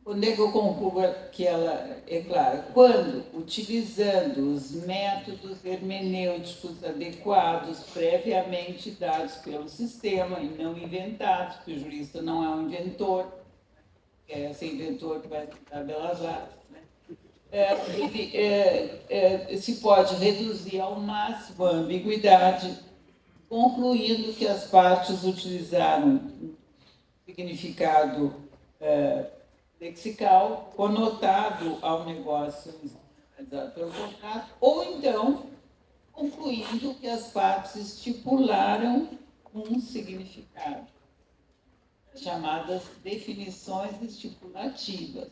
Quando é que eu concluo que ela é clara? Quando, utilizando os métodos hermenêuticos adequados, previamente dados pelo sistema e não inventados, porque o jurista não é um inventor, é ser inventor que vai estudar Belas Artes, né? Se pode reduzir ao máximo a ambiguidade, concluindo que as partes utilizaram um significado lexical conotado ao negócio realizado pelo contrato, ou então concluindo que as partes estipularam um significado, chamadas definições estipulativas.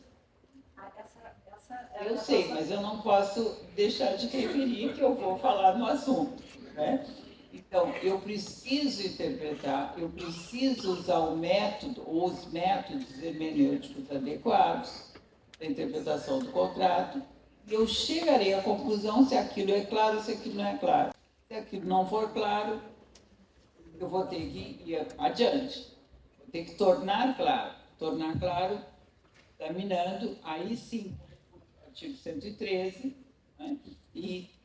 Eu sei, mas eu não posso deixar de referir que eu vou falar no assunto, né? Então, eu preciso interpretar, eu preciso usar o método, ou os métodos hermenêuticos adequados da interpretação do contrato, e eu chegarei à conclusão se aquilo é claro ou se aquilo não é claro. Se aquilo não for claro, eu vou ter que ir adiante, vou ter que tornar claro, examinando, aí sim, o artigo 113, né, e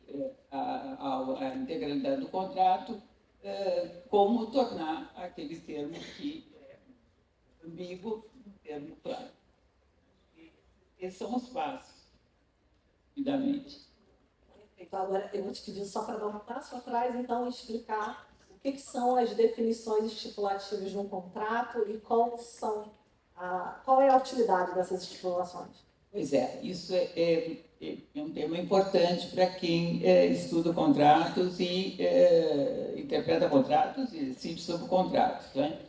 a integralidade do contrato, como tornar aquele termo que é ambíguo um termo claro. Esses são os passos, rapidamente. Então, agora eu vou te pedir só para dar um passo atrás, então, e explicar o que são as definições estipulativas de um contrato e qual é a utilidade dessas estipulações. Pois é, isso é um tema importante para quem estuda contratos e interpreta contratos e decide sobre contratos, né?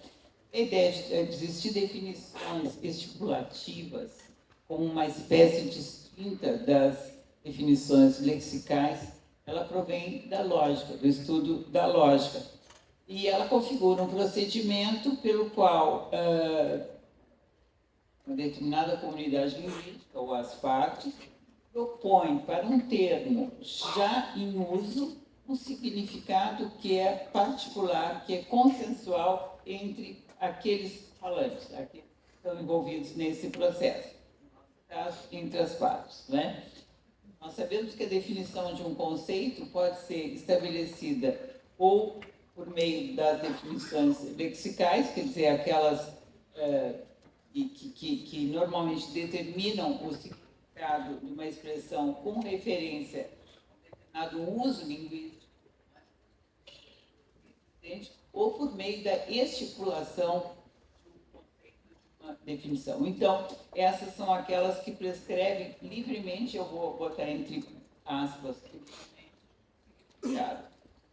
A ideia de existir definições estipulativas como uma espécie distinta das definições lexicais, ela provém da lógica, do estudo da lógica. E ela configura um procedimento pelo qual uma determinada comunidade linguística, ou as partes, propõe para um termo já em uso um significado que é particular, que é consensual entre aqueles falantes, aqueles que estão envolvidos nesse processo, no caso, entre as partes, né? Nós sabemos que a definição de um conceito pode ser estabelecida ou por meio das definições lexicais, quer dizer, aquelas que normalmente determinam o significado de uma expressão com referência a um determinado uso linguístico, ou por meio da estipulação de um conceito, de uma definição. Então, essas são aquelas que prescrevem livremente, eu vou botar entre aspas, significado.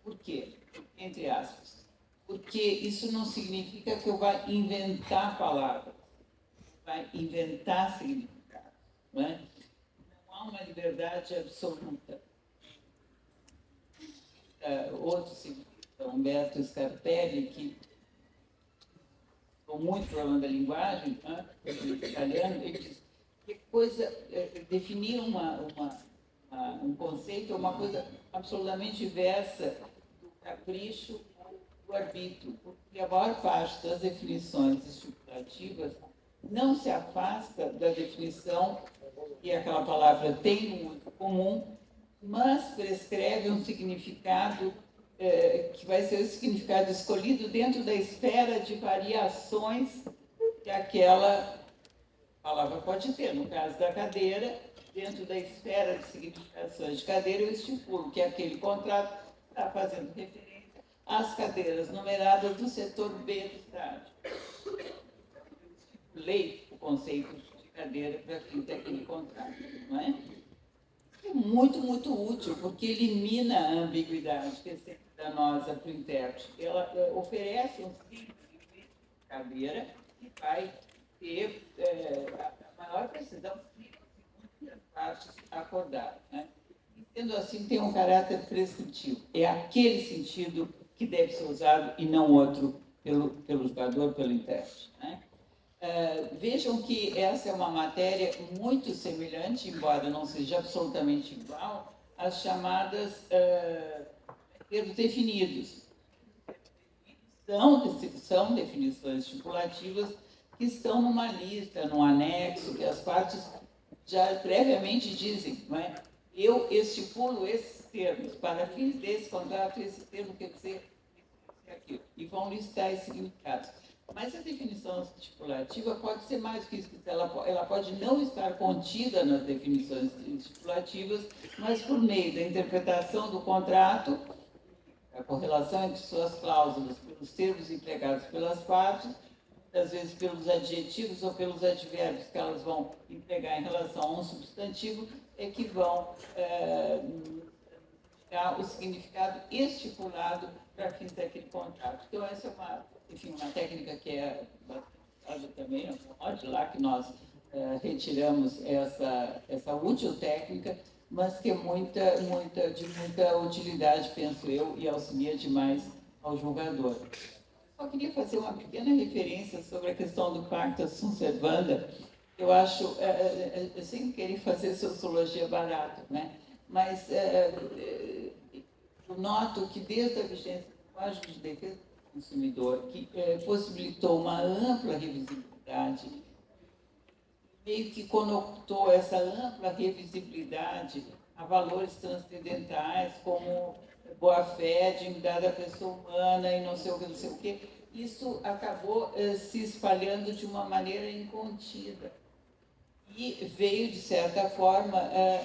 Por quê? Entre aspas. Porque isso não significa que eu vá inventar palavras, vai inventar significado, não é? Não há uma liberdade absoluta. Outro cientista, Humberto Scarpelli, que falou muito falando da linguagem, italiano, ele diz que coisa, definir um conceito é uma coisa absolutamente diversa do capricho ou do arbítrio, porque a maior parte das definições estipulativas não se afasta da definição que aquela palavra tem um uso comum, mas prescreve um significado que vai ser o significado escolhido dentro da esfera de variações que aquela palavra pode ter. No caso da cadeira, dentro da esfera de significações de cadeira, eu estipulo que aquele contrato está fazendo referência às cadeiras numeradas do setor B do estádio. Estipulei o conceito de cadeira para fim daquele contrato, não é? É muito, muito útil, porque elimina a ambiguidade, que é sempre danosa para o intérprete. Ela oferece um simples de cadeira e vai ter a maior precisão possível, segundo as partes acordaram, né? E, sendo assim, tem um caráter prescritivo. É aquele sentido que deve ser usado e não outro pelo jogador, pelo intérprete, né? Vejam que essa é uma matéria muito semelhante, embora não seja absolutamente igual, às chamadas termos definidos. São definições estipulativas que estão numa lista, num anexo, que as partes já previamente dizem, não é? Eu estipulo esses termos, para fins desse contrato, esse termo quer dizer aquilo, e vão listar esses significados. Mas a definição estipulativa pode ser mais que isso, ela pode não estar contida nas definições estipulativas, mas por meio da interpretação do contrato, a correlação entre suas cláusulas pelos termos empregados pelas partes, às vezes pelos adjetivos ou pelos advérbios que elas vão empregar em relação a um substantivo, é que vão dar o significado estipulado para fins daquele contrato. Então, essa é uma técnica que é usada também, onde lá que nós retiramos essa útil técnica, mas que é de muita utilidade, penso eu, e auxilia demais ao julgador. Só queria fazer uma pequena referência sobre a questão do pacta sunt servanda. Eu acho, sem querer fazer sociologia barata, né? Mas eu noto que desde a vigência do Código de Defesa do Consumidor, que possibilitou uma ampla revisibilidade, meio que conectou essa ampla revisibilidade a valores transcendentais, como boa-fé, dignidade da pessoa humana e não sei o quê. Isso acabou se espalhando de uma maneira incontida e veio, de certa forma,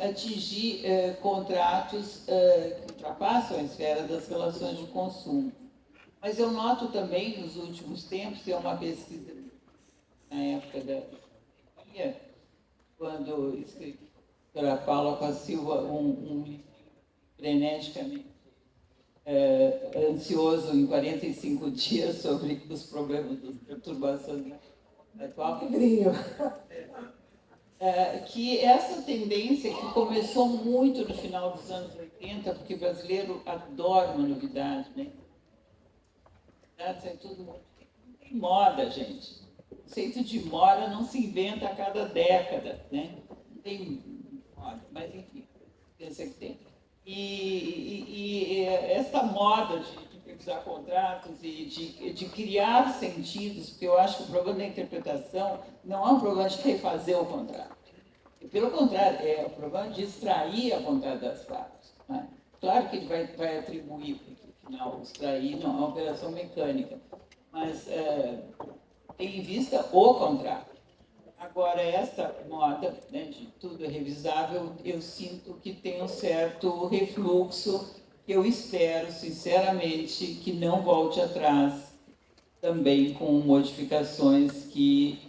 atingir contratos que ultrapassam a esfera das relações de consumo. Mas eu noto também, nos últimos tempos, é uma pesquisa na época da pandemia, quando escrevi a doutora Paula com a Silva um livro freneticamente ansioso em 45 dias sobre os problemas das perturbações atual. Que essa tendência que começou muito no final dos anos 80, porque o brasileiro adora uma novidade, né? Novidades é tudo tem moda, gente. O conceito de moda não se inventa a cada década, né? Não tem moda, mas enfim, pensa que tem. E essa moda de revisar contratos e de criar sentidos, porque eu acho que o problema da interpretação não é um problema de refazer o contrato. Pelo contrário, é o problema de extrair a vontade das partes, né? Claro que ele vai atribuir, porque afinal, extrair não é uma operação mecânica, mas tem em vista o contrato. Agora, esta moda, né, de tudo é revisável, eu sinto que tem um certo refluxo, que eu espero, sinceramente, que não volte atrás, também com modificações que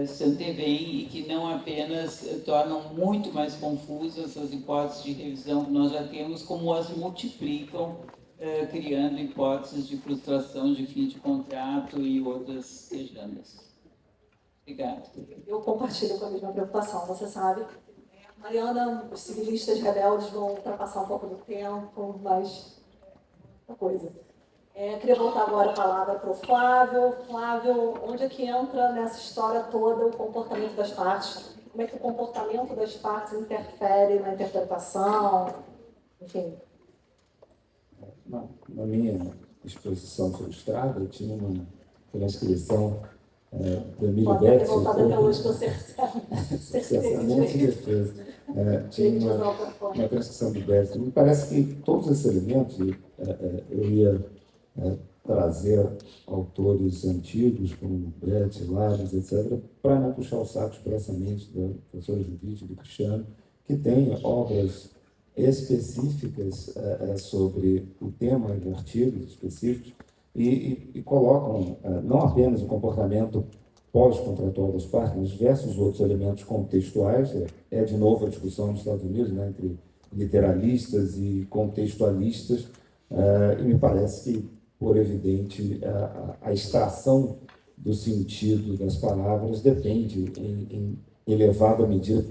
se antevêm e que não apenas tornam muito mais confusas as hipóteses de revisão que nós já temos, como as multiplicam, criando hipóteses de frustração de fim de contrato e outras legendas. Obrigada. Eu compartilho com a mesma preocupação, você sabe. Mariana, os civilistas rebeldes vão ultrapassar um pouco do tempo, mas outra coisa. Queria voltar agora a palavra para o Flávio. Flávio, onde é que entra nessa história toda o comportamento das partes? Como é que o comportamento das partes interfere na interpretação? Enfim. Na minha exposição frustrada, eu tinha uma transcrição do Emílio Pode ter Betts, voltado até hoje para o cerceamento de defesa. Tinha uma transcrição do Betts. Me parece que todos esses elementos, eu ia trazer autores antigos, como Betts, Lares, etc., para não puxar o saco expressamente da professora Judite, do Cristiano, que tem obras específicas sobre o tema, artigos específicos, e colocam não apenas o comportamento pós-contratual das partes, mas diversos outros elementos contextuais. De novo a discussão nos Estados Unidos, né, entre literalistas e contextualistas, e me parece que, por evidente, a extração do sentido das palavras depende, em elevada medida,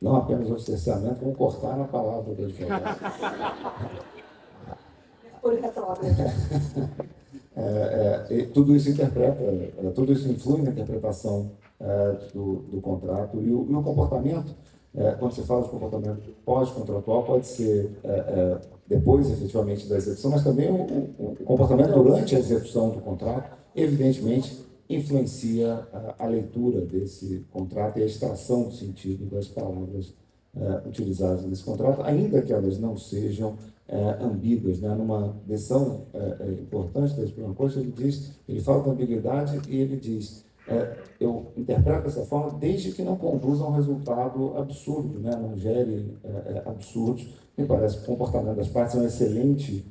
não apenas do cerceamento, como cortar a palavra do advogado. Mercúrio retrógrado. Tudo isso tudo isso influi na interpretação do contrato e o comportamento, quando se fala de comportamento pós-contratual, pode ser depois, efetivamente, da execução, mas também o comportamento durante a execução do contrato, evidentemente, influencia a leitura desse contrato e a extração do sentido das palavras utilizadas nesse contrato, ainda que elas não sejam ambíguas, né? Numa decisão importante da Suprema Corte, ele fala da ambiguidade e ele diz, eu interpreto dessa forma desde que não conduza a um resultado absurdo, né? Não gere absurdos. Me parece que o comportamento das partes é um excelente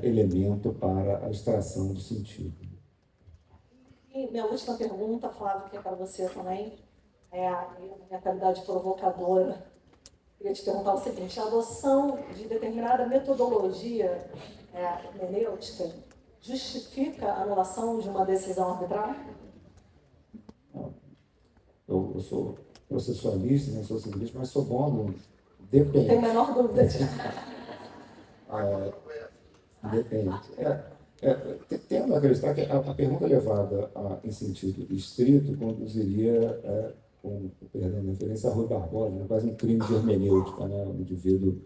elemento para a extração do sentido. E minha última pergunta, Flávio, que é para você também, minha qualidade provocadora. Queria te perguntar o seguinte: a adoção de determinada metodologia hermenêutica justifica a anulação de uma decisão arbitral? Eu sou processualista, não sou civilista, mas sou bom aluno. Depende. Não tenho a menor dúvida disso. Depende. Tendo a acreditar que a pergunta levada em sentido estrito conduziria, com perdão da referência, a Rui Barbosa, né? Quase um crime de hermenêutica, né? O indivíduo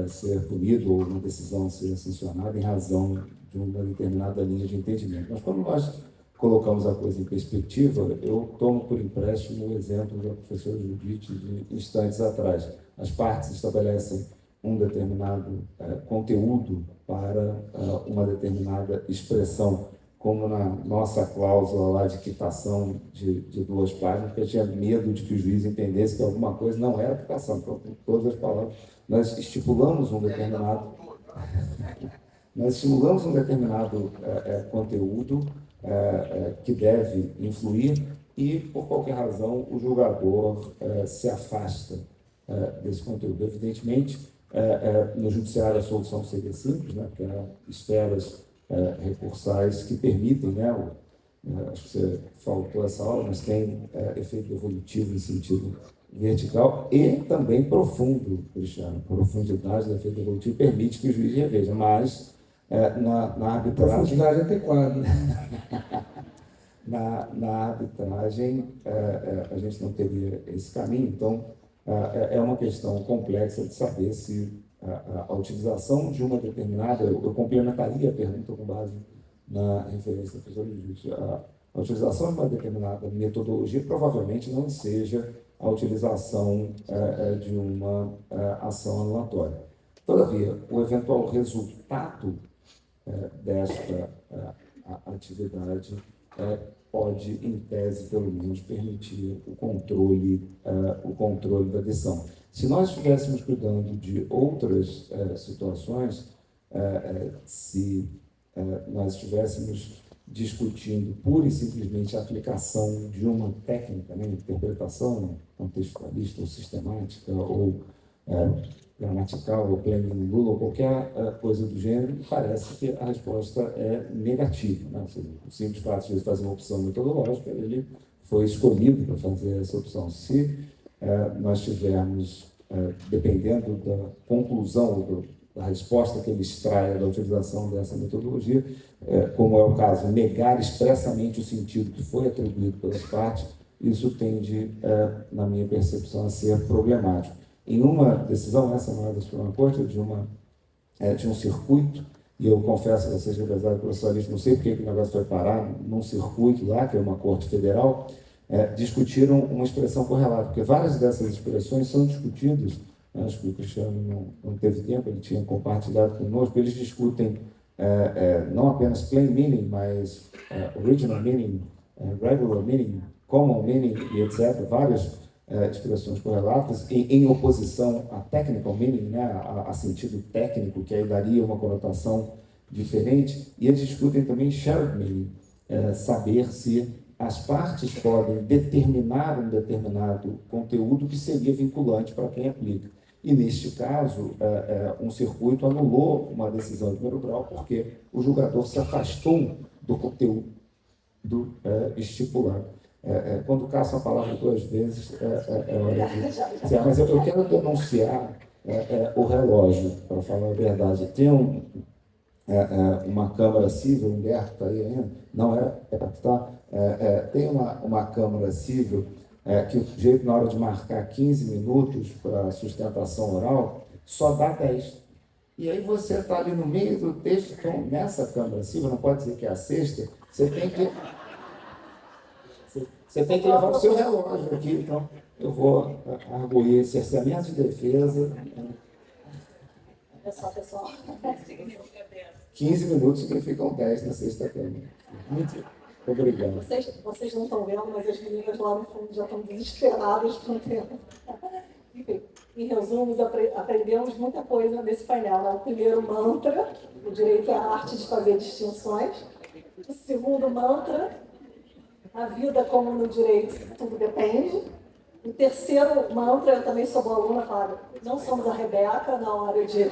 ser punido ou uma decisão ser sancionada em razão de uma determinada linha de entendimento. Mas quando nós colocamos a coisa em perspectiva, eu tomo por empréstimo o exemplo da professora Judite de instantes atrás. As partes estabelecem um determinado conteúdo para uma determinada expressão, como na nossa cláusula lá de quitação de 2 páginas, porque eu tinha medo de que o juiz entendesse que alguma coisa não era quitação. Então, com todas as palavras, nós estipulamos um determinado conteúdo que deve influir e, por qualquer razão, o julgador se afasta desse conteúdo. Evidentemente, no judiciário a solução seria simples, né, porque há esferas recursais que permitem, né, acho que você faltou essa aula, mas tem efeito evolutivo em sentido vertical e também profundo, Cristiano. Profundidade do efeito evolutivo permite que o juiz reveja, mas na arbitragem... Profundidade adequada. Na arbitragem, a gente não teria esse caminho, então é uma questão complexa de saber se a utilização de uma determinada... Eu complementaria a pergunta com base na referência da professora Judite. A utilização de uma determinada metodologia provavelmente não seja a utilização de uma ação anulatória. Todavia, o eventual resultado desta atividade pode, em tese, pelo menos, permitir o controle da decisão. Se nós estivéssemos cuidando de outras situações, se nós estivéssemos discutindo pura e simplesmente a aplicação de uma técnica, né, interpretação contextualista ou sistemática ou gramatical ou plain nulo ou qualquer coisa do gênero, parece que a resposta é negativa, né? Ou seja, o simples fato de fazer uma opção metodológica, ele foi escolhido para fazer essa opção. Se nós tivermos, dependendo da conclusão da resposta que ele extrai da utilização dessa metodologia, como é o caso, negar expressamente o sentido que foi atribuído pelas partes, isso tende, na minha percepção, a ser problemático. Em uma decisão, essa não é da Suprema Corte, de um circuito, e eu confesso a vocês que, apesar de processualista, não sei porque que o negócio foi parar num circuito lá, que é uma corte federal, discutiram uma expressão correlata, porque várias dessas expressões são discutidas. Acho que o Cristiano não teve tempo, ele tinha compartilhado conosco. Eles discutem não apenas plain meaning, mas original meaning, regular meaning, common meaning e etc. Várias expressões correlatas em oposição a technical meaning, né, a sentido técnico, que aí daria uma conotação diferente. E eles discutem também shared meaning, saber se as partes podem determinar um determinado conteúdo que seria vinculante para quem aplica. E, neste caso, um circuito anulou uma decisão de primeiro grau porque o julgador se afastou do conteúdo estipulado. Quando caça a palavra 2 vezes, é hora de... Mas eu quero denunciar o relógio, para falar a verdade. Tem uma Câmara Civil, Humberto está aí ainda? Não é? Tá? Tem uma Câmara Civil que o jeito na hora de marcar 15 minutos para sustentação oral, só dá 10. E aí você está ali no meio do texto, então nessa Câmara Civil, não pode dizer que é a sexta, você tem que levar o seu relógio aqui, então eu vou arguir cerceamento de defesa. Pessoal. 15 minutos significam 10 na sexta Câmara. Muito obrigado. Vocês não estão vendo, mas as meninas lá no fundo já estão desesperadas com o tempo. Enfim, em resumo, aprendemos muita coisa nesse painel. Né? O primeiro mantra, o direito é a arte de fazer distinções. O segundo mantra, a vida como no direito, tudo depende. O terceiro mantra, eu também sou boa aluna, Fábio, não somos a Rebeca na hora de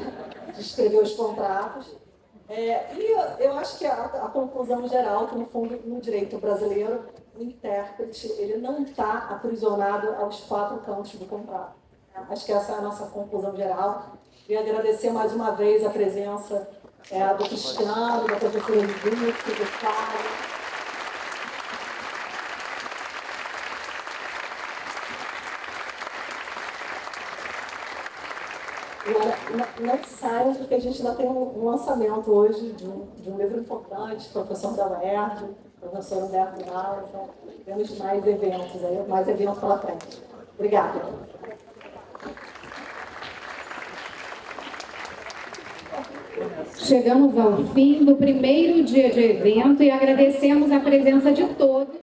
escrever os contratos. E eu acho que a conclusão geral, que no fundo, no direito brasileiro, o intérprete, ele não está aprisionado aos 4 cantos do contrato. Acho que essa é a nossa conclusão geral. Queria agradecer mais uma vez a presença do Cristiano, da professora Judite, do Fábio. Não saiam, porque a gente ainda tem um lançamento hoje de um livro importante, professor da UERJ, professor Humberto Gal, então temos mais eventos aí, mais eventos pela frente. Obrigada. Chegamos ao fim do primeiro dia de evento e agradecemos a presença de todos.